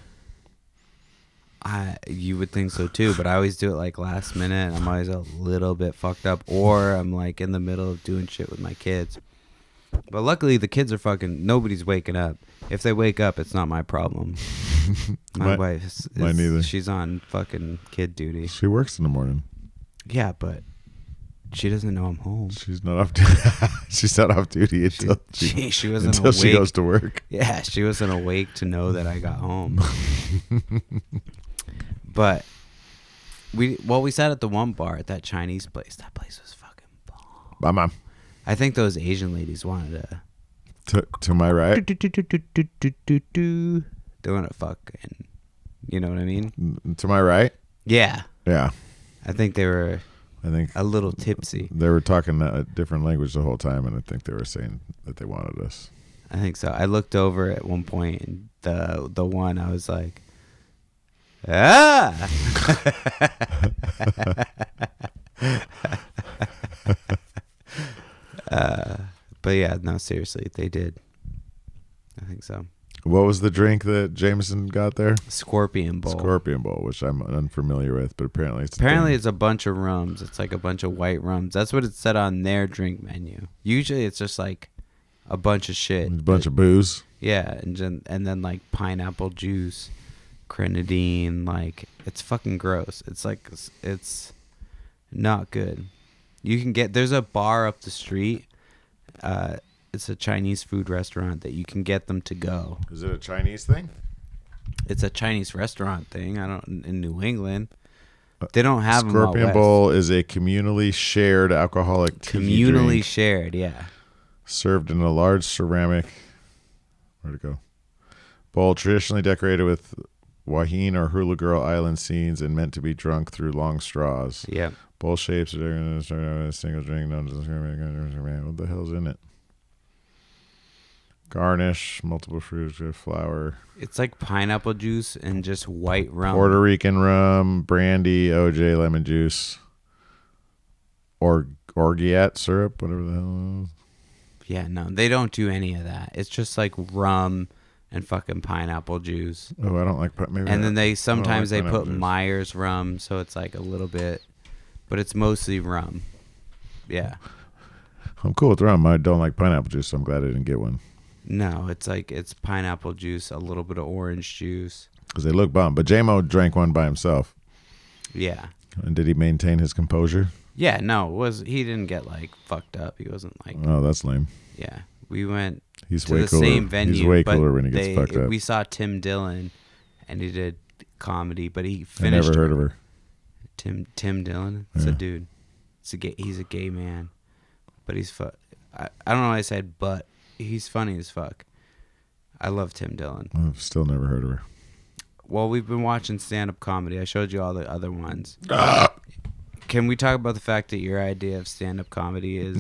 S2: You would think so too, but I always do it like last minute. I'm always a little bit fucked up, or I'm like in the middle of doing shit with my kids. But luckily, the kids are fucking. Nobody's waking up. If they wake up, it's not my problem. My wife is.
S1: Mine neither.
S2: She's on fucking kid duty.
S1: She works in the morning.
S2: Yeah, but she doesn't know I'm home.
S1: She's not off. She's not off duty until
S2: She wasn't
S1: until
S2: awake.
S1: she goes to work.
S2: Yeah, she wasn't awake to know that I got home. But we sat at the one bar at that Chinese place. That place was fucking bomb.
S1: My mom.
S2: I think those Asian ladies wanted
S1: To my right.
S2: they want to fuck, and you know what I mean?
S1: To my right.
S2: Yeah.
S1: Yeah.
S2: I think they were
S1: I think
S2: a little tipsy.
S1: they were talking a different language the whole time, and I think they were saying that they wanted us.
S2: I think so. I looked over at one point, and the one I was like, ah. But yeah, no, seriously, they did. I think so.
S1: What was the drink that Jameson got there?
S2: Scorpion Bowl.
S1: Scorpion Bowl, which I'm unfamiliar with, but apparently it's
S2: It's a bunch of rums. It's like a bunch of white rums. That's what it said on their drink menu. Usually it's just like a bunch of shit.
S1: a bunch of booze.
S2: Yeah, and then like pineapple juice, grenadine. Like, it's fucking gross. It's like, it's not good. You can get, there's a bar up the street. It's a Chinese food restaurant that you can get them to go.
S1: Is it a Chinese thing?
S2: It's a Chinese restaurant thing. In New England. They don't have them out
S1: Scorpion
S2: west.
S1: Bowl is a communally shared alcoholic tea
S2: Communally
S1: drink
S2: shared, yeah.
S1: served in a large ceramic. Where'd it go? Bowl traditionally decorated with Wahine or Hula Girl Island scenes and meant to be drunk through long straws.
S2: Yeah.
S1: Bowl shapes are a single drink. What the hell's in it? Garnish, multiple fruits, flour.
S2: It's like pineapple juice and just white rum.
S1: Puerto Rican rum, brandy, OJ, lemon juice, or orgeat syrup, whatever the hell it is.
S2: Yeah, no, they don't do any of that. It's just like rum and fucking pineapple juice.
S1: Oh, I don't like maybe.
S2: And then they sometimes they
S1: pineapple
S2: put
S1: juice.
S2: Myers rum, so it's like a little bit, but it's mostly rum. Yeah.
S1: I'm cool with rum. I don't like pineapple juice, so I'm glad I didn't get one.
S2: No, it's pineapple juice, a little bit of orange juice.
S1: Because they look bomb. But J-Mo drank one by himself.
S2: Yeah.
S1: And did he maintain his composure?
S2: Yeah, no, he didn't get like fucked up. He wasn't like,
S1: Oh, that's lame.
S2: yeah. We went
S1: He's
S2: to
S1: way
S2: the
S1: cooler.
S2: same venue.
S1: He's way
S2: but
S1: cooler when he gets fucked up.
S2: We saw Tim Dillon, and he did comedy, but he
S1: I
S2: finished.
S1: never heard of her.
S2: Tim Dillon. It's
S1: Yeah.
S2: a dude. He's a gay man, but he's I don't know why I said but. He's funny as fuck. I love Tim Dillon.
S1: I've still never heard of her.
S2: Well, we've been watching stand-up comedy. I showed you all the other ones. Can we talk about the fact that your idea of stand-up comedy is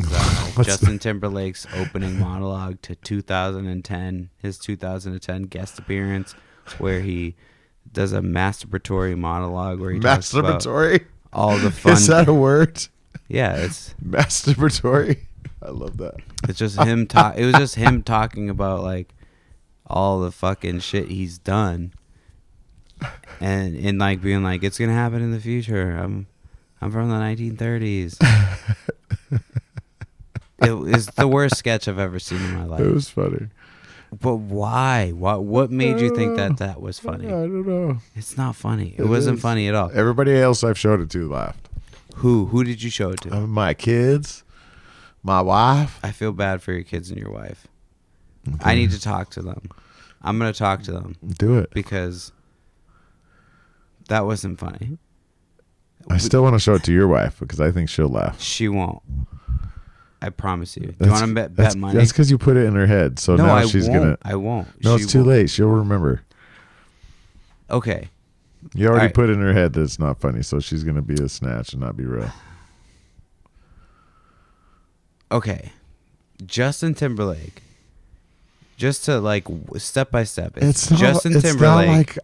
S2: Justin Timberlake's opening monologue to 2010, his 2010 guest appearance, where he does a masturbatory monologue where he talks about all the fun.
S1: Is that a word?
S2: Yeah, it's
S1: masturbatory. I love that.
S2: It's just him it was just him talking about like all the fucking shit he's done, and like being like, it's gonna happen in the future. I'm from the 1930s. It was the worst sketch I've ever seen in my life.
S1: It was funny.
S2: But why? What made you think that was funny?
S1: I don't know.
S2: It's not funny. It wasn't funny at all.
S1: Everybody else I've showed it to laughed.
S2: Who did you show it to?
S1: My kids, my wife.
S2: I feel bad for your kids and your wife. Okay. I need to talk to them. I'm going to talk to them.
S1: Do it.
S2: Because that wasn't funny.
S1: I still want to show it to your wife because I think she'll laugh.
S2: She won't. I promise you. Do you want to bet money?
S1: That's because you put it in her head. So
S2: no,
S1: now she's going to.
S2: I won't.
S1: No, it's too late. She'll remember.
S2: Okay.
S1: You already put in her head that it's not funny, so she's going to be a snatch and not be real.
S2: Okay. Justin Timberlake. Just to like step by step. It's Justin Timberlake.
S1: It's not like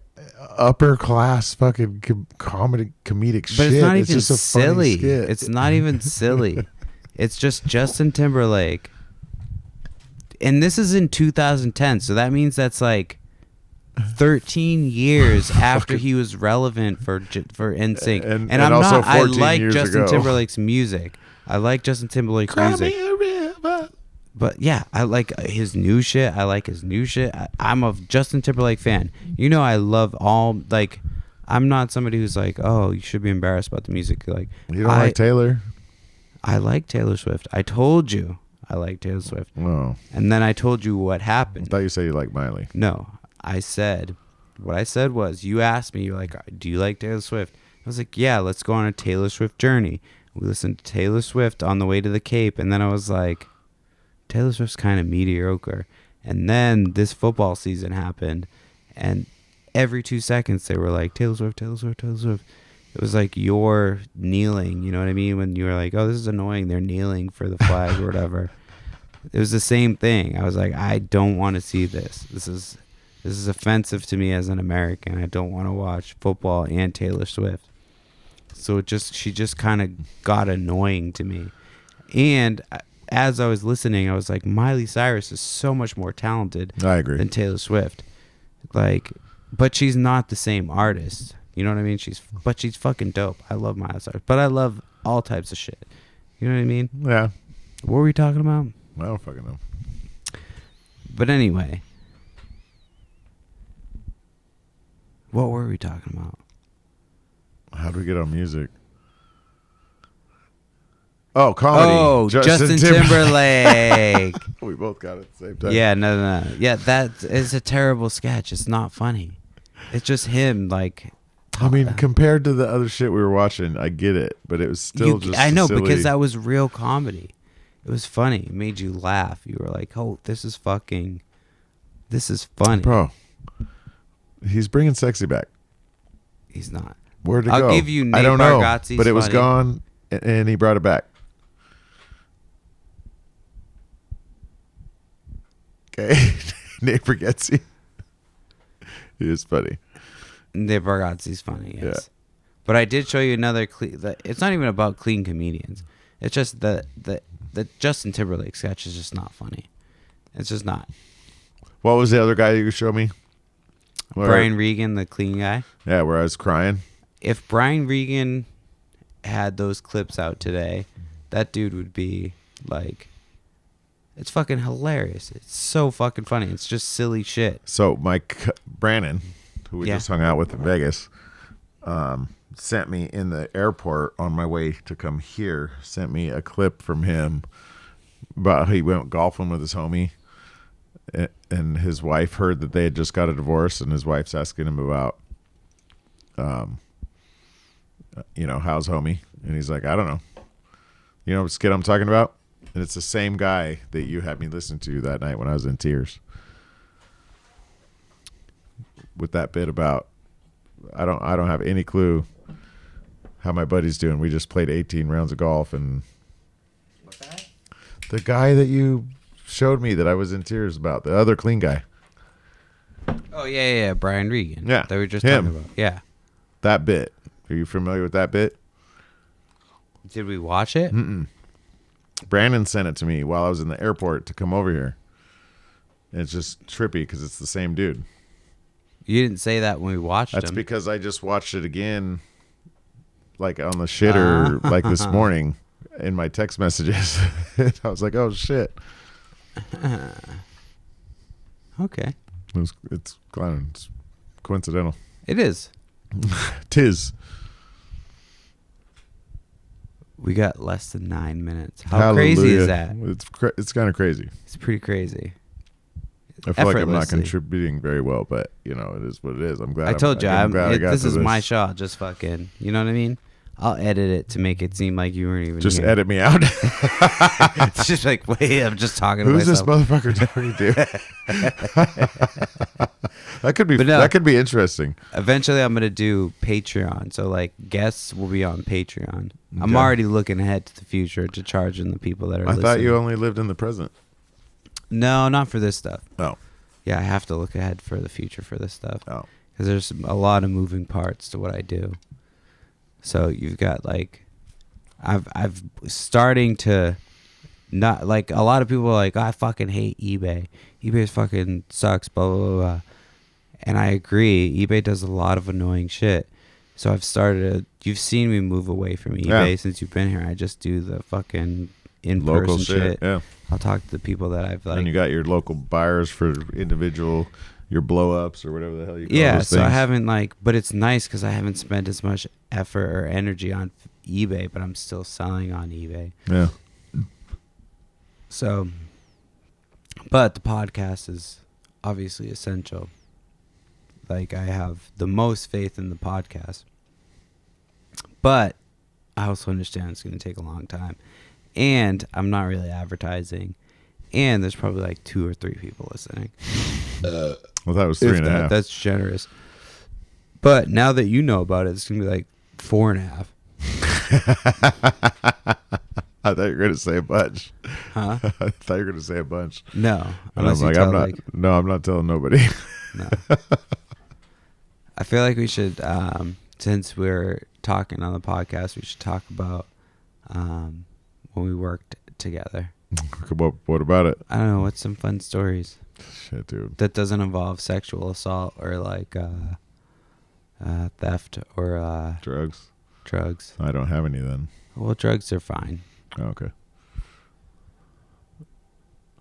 S1: upper class fucking comedic shit.
S2: But it's not even
S1: just a
S2: silly.
S1: Funny skit.
S2: It's not even silly. It's just Justin Timberlake. And this is in 2010, so that means that's like 13 years after he was relevant for NSYNC. And I'm
S1: also
S2: not. I like Justin
S1: ago.
S2: Timberlake's music. I like Justin Timberlake's music. But yeah, I like his new shit. I'm a Justin Timberlake fan. You know, I love all like. I'm not somebody who's like, oh, you should be embarrassed about the music. Like,
S1: you don't like Taylor?
S2: I like Taylor Swift. I told you I like Taylor Swift.
S1: No.
S2: And then I told you what happened.
S1: I thought you said you like Miley.
S2: No, what I said was, you asked me, you're like, do you like Taylor Swift? I was like, yeah, let's go on a Taylor Swift journey. We listened to Taylor Swift on the way to the Cape, and then I was like, Taylor Swift's kind of mediocre. And then this football season happened, and every 2 seconds they were like, Taylor Swift, Taylor Swift, Taylor Swift. It was like you're kneeling, you know what I mean? When you were like, oh, this is annoying, they're kneeling for the flag or whatever. It was the same thing. I was like, I don't want to see this. This is offensive to me as an American. I don't want to watch football and Taylor Swift. So she just kind of got annoying to me. And as I was listening, I was like, Miley Cyrus is so much more talented
S1: I agree.
S2: than Taylor Swift. Like, but she's not the same artist. You know what I mean? She's fucking dope. I love Miley Cyrus. But I love all types of shit. You know what I mean?
S1: Yeah.
S2: What were we talking about?
S1: I don't fucking know.
S2: But anyway. What were we talking about?
S1: How do we get on music? Oh, comedy.
S2: Oh, Justin Timberlake.
S1: We both got it at the same time.
S2: Yeah, no. Yeah, that is a terrible sketch. It's not funny. It's just him, like...
S1: I mean, compared to the other shit we were watching, I get it, but it was still just
S2: I know,
S1: silly.
S2: because that was real comedy. It was funny. It made you laugh. You were like, oh, this is funny.
S1: Bro, he's bringing sexy back.
S2: He's not.
S1: Where'd it go?
S2: I'll give you Nate
S1: I don't know,
S2: Bargatze's
S1: but it was
S2: funny.
S1: gone, and he brought it back. Okay, Nate Bargatze. He is funny.
S2: Nate Bargatze's funny, yes.
S1: Yeah.
S2: But I did show you another it's not even about clean comedians. It's just the Justin Timberlake sketch is just not funny. It's just not.
S1: What was the other guy you showed me?
S2: Brian Regan, the clean guy.
S1: Yeah, where I was crying.
S2: If Brian Regan had those clips out today, that dude would be like, it's fucking hilarious. It's so fucking funny. It's just silly shit.
S1: So Mike Brannon, who we just hung out with in Vegas, sent me in the airport on my way to come here, sent me a clip from him about how he went golfing with his homie, and his wife heard that they had just got a divorce, and his wife's asking him about, how's homie? And he's like, I don't know. You know what skit I'm talking about? And it's the same guy that you had me listen to that night when I was in tears. with that bit about I don't have any clue how my buddy's doing. We just played 18 rounds of golf, and the guy that you showed me that I was in tears about, the other clean guy.
S2: Oh yeah, Brian Regan.
S1: Yeah,
S2: that we were just
S1: him.
S2: talking about. Yeah,
S1: That bit. Are you familiar with that bit?
S2: did we watch it?
S1: Mm-mm. Brandon sent it to me while I was in the airport to come over here. And it's just trippy because it's the same dude.
S2: You didn't say that when we watched
S1: That's
S2: him.
S1: because I just watched it again, like on the shitter, like this morning in my text messages. I was like, oh shit.
S2: Okay,
S1: It's coincidental.
S2: it is.
S1: Tis.
S2: We got less than 9 minutes. How crazy is that?
S1: It's kind of crazy.
S2: It's pretty crazy.
S1: I feel like I'm not
S2: Effortlessly.
S1: contributing very well, but it is what it is. I'm glad.
S2: I told you,
S1: I'm glad I got
S2: this
S1: to
S2: is my show. I'll just fucking, you know what I mean? I'll edit it to make it seem like you weren't even
S1: Just
S2: here.
S1: edit me out.
S2: It's just like, wait, I'm just talking to
S1: Who's this
S2: myself.
S1: motherfucker talking to? That could be.
S2: But no.
S1: That could be interesting.
S2: Eventually, I'm gonna do Patreon. So like, guests will be on Patreon. I'm
S1: Okay.
S2: already looking ahead to the future to charging the people that are.
S1: I
S2: listening.
S1: thought you only lived in the present.
S2: No, not for this stuff.
S1: Oh.
S2: Yeah, I have to look ahead for the future for this stuff.
S1: Oh.
S2: Because there's a lot of moving parts to what I do. So you've got like, I've starting to not like, a lot of people are like, I fucking hate eBay. eBay fucking sucks, blah, blah, blah, blah. And I agree. eBay does a lot of annoying shit. So I've started you've seen me move away from eBay since you've been here. I just do the fucking in-person
S1: Local
S2: shit.
S1: Yeah.
S2: I'll talk to the people that I've like.
S1: And you got your local buyers for individual, your blow-ups or whatever the hell you call
S2: Yeah,
S1: those
S2: so I
S1: things.
S2: haven't but it's nice because I haven't spent as much effort or energy on eBay, but I'm still selling on eBay.
S1: Yeah.
S2: So, but the podcast is obviously essential. Like, I have the most faith in the podcast, but I also understand it's going to take a long time, and I'm not really advertising, and there's probably like 2 or 3 people listening.
S1: Well, that was 3.5.
S2: That's generous. But now that you know about it, it's gonna be like 4.5.
S1: I thought you were gonna say a bunch.
S2: Huh?
S1: I thought you were gonna say a bunch.
S2: No,
S1: And I'm
S2: unless you
S1: like,
S2: tell,
S1: I'm not.
S2: like,
S1: No, I'm not telling nobody.
S2: no. I feel like we should, since we're talking on the podcast, we should talk about when we worked together.
S1: What about it?
S2: I don't know, what's some fun stories
S1: Shit, dude.
S2: that doesn't involve sexual assault or like theft or
S1: Drugs.
S2: drugs.
S1: I don't have any then.
S2: Well, drugs are fine.
S1: Oh, okay.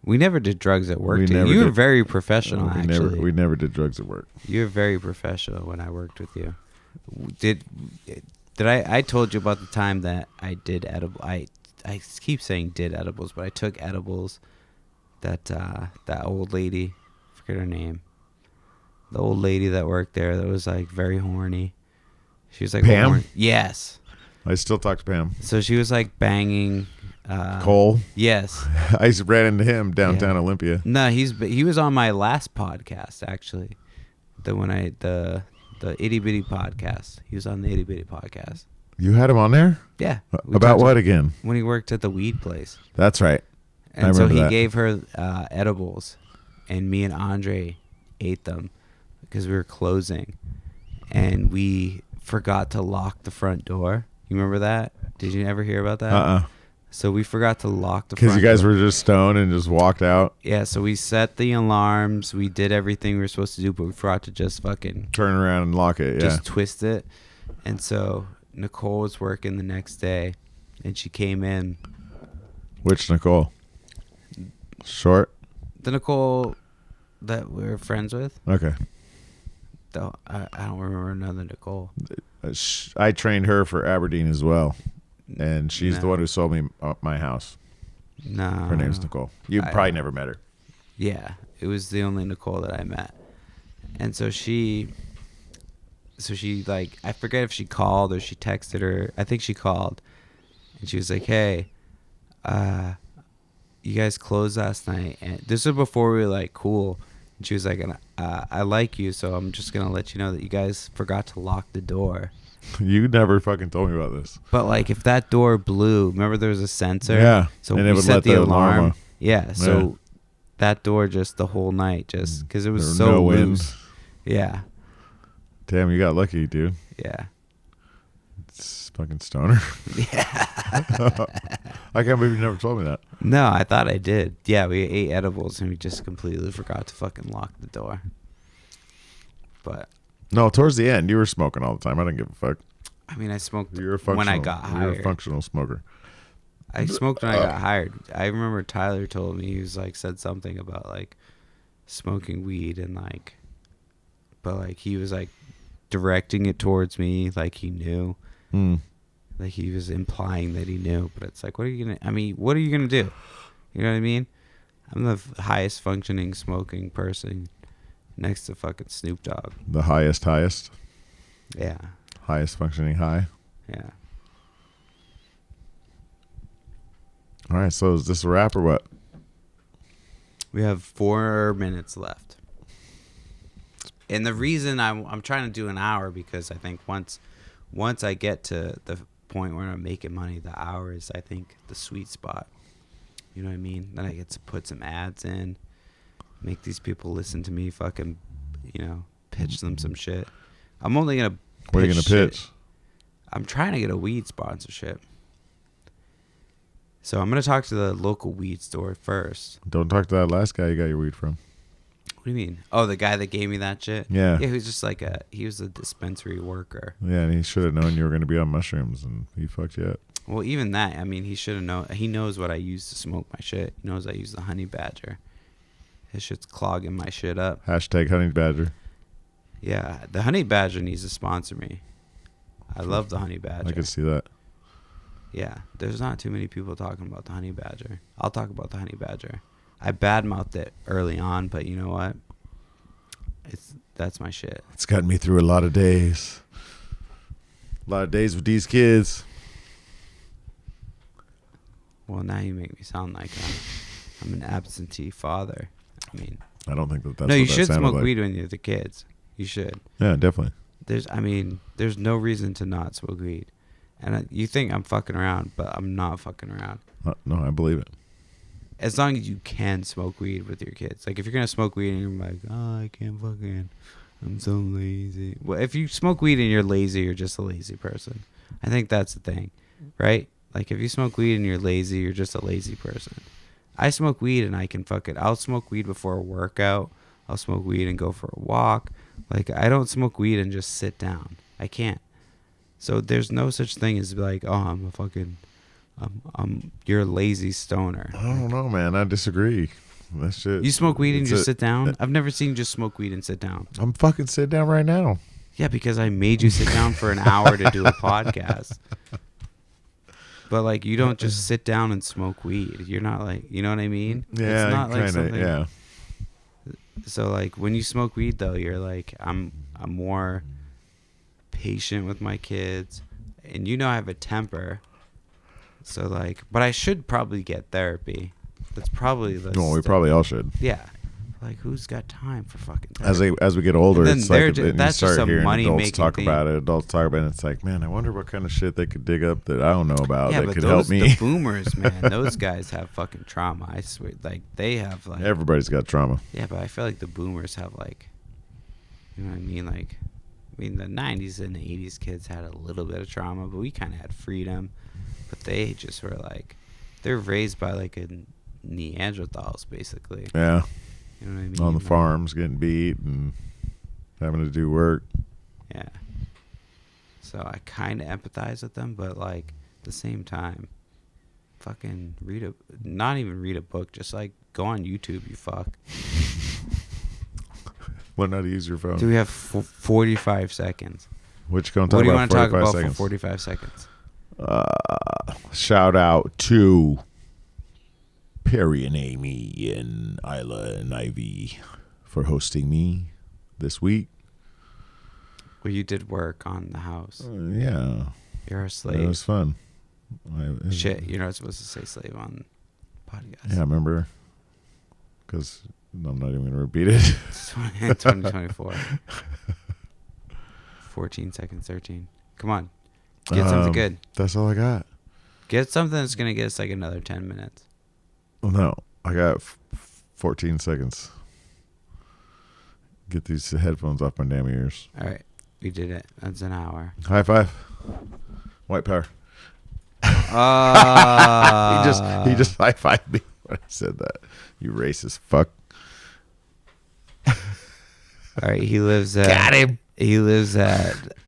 S2: We never did drugs at work.
S1: We
S2: together.
S1: never
S2: You were
S1: did.
S2: very professional,
S1: We
S2: actually.
S1: we never did drugs at work.
S2: You were very professional when I worked with you. Did I told you about the time that I did edible? I keep saying did edibles, but I took edibles. That old lady, I forget her name. The old lady that worked there that was like very horny. She was like
S1: Pam?
S2: horny. Yes.
S1: I still talk to Pam.
S2: So she was like banging.
S1: Cole.
S2: Yes.
S1: I ran into him downtown
S2: Yeah.
S1: Olympia.
S2: No, he was on my last podcast actually. The itty bitty podcast. He was on the itty bitty podcast.
S1: You had him on there?
S2: Yeah. we
S1: About
S2: talked
S1: what again?
S2: When he worked at the weed place.
S1: That's right. I
S2: And so
S1: remember
S2: he
S1: that.
S2: gave her edibles, and me and Andre ate them because we were closing, and we forgot to lock the front door. You remember that? Did you ever hear about that? So we forgot to lock the front door.
S1: Because you guys were just stoned and just walked out.
S2: Yeah, so we set the alarms. We did everything we were supposed to do, but we forgot to just fucking
S1: Turn around and lock it. Yeah.
S2: just twist it. And so Nicole was working the next day, and she came in.
S1: Which Nicole? Short?
S2: The Nicole that we were friends with.
S1: Okay.
S2: Though I don't remember another Nicole.
S1: I trained her for Aberdeen as well. And she's the
S2: No.
S1: one who sold me my house.
S2: No.
S1: Her name's Nicole. You probably never met her.
S2: Yeah, it was the only Nicole that I met. And so she like, I forget if she called or she texted her. I think she called. And she was like, hey, you guys closed last night. And this was before we were like, cool. And she was like, and I like you, so I'm just gonna let you know that you guys forgot to lock the door.
S1: You never fucking told me about this.
S2: But like, if that door blew, remember there was a sensor.
S1: Yeah,
S2: So
S1: and it
S2: we
S1: would
S2: set
S1: let
S2: the
S1: the
S2: alarm.
S1: alarm off.
S2: Yeah. So that door just the whole night, just because it was
S1: There
S2: so
S1: no wind.
S2: loose. Yeah.
S1: Damn, you got lucky, dude.
S2: Yeah.
S1: It's fucking stoner.
S2: Yeah.
S1: I can't believe you never told me that.
S2: No, I thought I did. Yeah, we ate edibles and we just completely forgot to fucking lock the door. But
S1: No, towards the end, you were smoking all the time. I didn't give a fuck.
S2: I mean, I smoked
S1: You're a functional.
S2: when I got
S1: You're
S2: hired.
S1: a functional smoker.
S2: I smoked when I got hired. I remember Tyler told me, he was like, said something about like smoking weed and like, but like he was like directing it towards me like he knew. Like he was implying that he knew, but it's like, what are you gonna? I mean, what are you gonna do? You know what I mean? I'm the highest functioning smoking person next to fucking Snoop Dogg.
S1: The highest.
S2: Yeah,
S1: Highest functioning high.
S2: yeah.
S1: All right, so is this a wrap or what?
S2: We have 4 minutes left, and the reason I'm trying to do an hour because I think once I get to the point where I'm making money, the hour is, I think, the sweet spot. You know what I mean? Then I get to put some ads in, make these people listen to me, fucking, pitch them some shit. I'm only gonna.
S1: What are you gonna pitch?
S2: I'm trying to get a weed sponsorship. So I'm gonna talk to the local weed store first.
S1: Don't talk to that last guy you got your weed from.
S2: What do you mean? Oh, the guy that gave me that shit?
S1: Yeah.
S2: Yeah, he was just like he was a dispensary worker.
S1: Yeah, and he should have known you were going to be on mushrooms, and he fucked you up.
S2: Well, even that, I mean, he should have known. He knows what I use to smoke my shit. He knows I use the honey badger. His shit's clogging my shit up.
S1: Hashtag honey badger.
S2: Yeah, the honey badger needs to sponsor me. I love the honey badger.
S1: I could see that.
S2: Yeah, there's not too many people talking about the honey badger. I'll talk about the honey badger. I badmouthed it early on, but you know what? That's my shit.
S1: It's gotten me through a lot of days. A lot of days with these kids.
S2: Well, now you make me sound like I'm an absentee father. I mean,
S1: I don't think that's
S2: no, you
S1: what that
S2: should
S1: sounded
S2: smoke
S1: like.
S2: weed when you're the kids. You should.
S1: Yeah, definitely.
S2: There's no reason to not smoke weed. And you think I'm fucking around, but I'm not fucking around.
S1: No, I believe it.
S2: As long as you can smoke weed with your kids. Like, if you're going to smoke weed and you're like, oh, I can't fucking, I'm so lazy. Well, if you smoke weed and you're lazy, you're just a lazy person. I think that's the thing, right? Like, if you smoke weed and you're lazy, you're just a lazy person. I smoke weed and I can I'll smoke weed before a workout. I'll smoke weed and go for a walk. Like, I don't smoke weed and just sit down. I can't. So there's no such thing as like, oh, you're a lazy stoner.
S1: I don't know, man. I disagree. That shit.
S2: You smoke weed and just sit down? I've never seen you just smoke weed and sit down.
S1: I'm fucking sitting down right now.
S2: Yeah, because I made you sit down for an hour to do a podcast. But like, you don't just sit down and smoke weed. You're not like, you know what I mean?
S1: Yeah,
S2: it's not like
S1: kinda,
S2: something.
S1: yeah.
S2: So like, when you smoke weed though, you're like, I'm more patient with my kids, and I have a temper. So like, but I should probably get therapy. That's probably the.
S1: Well, we probably all should.
S2: Yeah. Like, who's got time for fucking therapy?
S1: As we get older,
S2: And then
S1: it's like
S2: that's
S1: you
S2: just
S1: start
S2: a
S1: hearing adults
S2: money-making
S1: talk
S2: thing.
S1: about it. Adults talk about it. And it's like, man, I wonder what kind of shit they could dig up that I don't know about
S2: Yeah,
S1: that
S2: but
S1: could help me.
S2: the boomers, man, those guys have fucking trauma. I swear, like they have like.
S1: Everybody's got trauma.
S2: Yeah, but I feel like the boomers have like, you know what I mean? Like, the 90s and the 80s kids had a little bit of trauma, but we kind of had freedom. But they just were like, they're raised by like a Neanderthals, basically.
S1: Yeah.
S2: You know what I mean?
S1: On the
S2: Like,
S1: farms, getting beat and having to do work.
S2: Yeah. So I kind of empathize with them, but like at the same time, fucking not even read a book, just like go on YouTube, you fuck.
S1: Learn how to use your phone.
S2: Do we have 45 seconds?
S1: What you gonna
S2: What
S1: talk
S2: do you
S1: about?
S2: want to talk
S1: 45
S2: about
S1: seconds.
S2: for 45 seconds?
S1: Shout out to Perry and Amy and Isla and Ivy for hosting me this week.
S2: Well, you did work on the house.
S1: Yeah,
S2: You're a
S1: it
S2: slave.
S1: was fun.
S2: Shit, you're not supposed to say slave on podcasts.
S1: Yeah, I remember. Because I'm not even going to repeat it.
S2: 2024. 14 seconds, 13. Come on. Get something good.
S1: That's all I got.
S2: Get something that's going to get us like another 10 minutes.
S1: No, I got 14 seconds. Get these headphones off my damn ears.
S2: All right. We did it. That's an hour.
S1: High five. White power. He just high fived me when I said that. You racist fuck.
S2: All right. He lives at.
S1: Got him.
S2: He lives at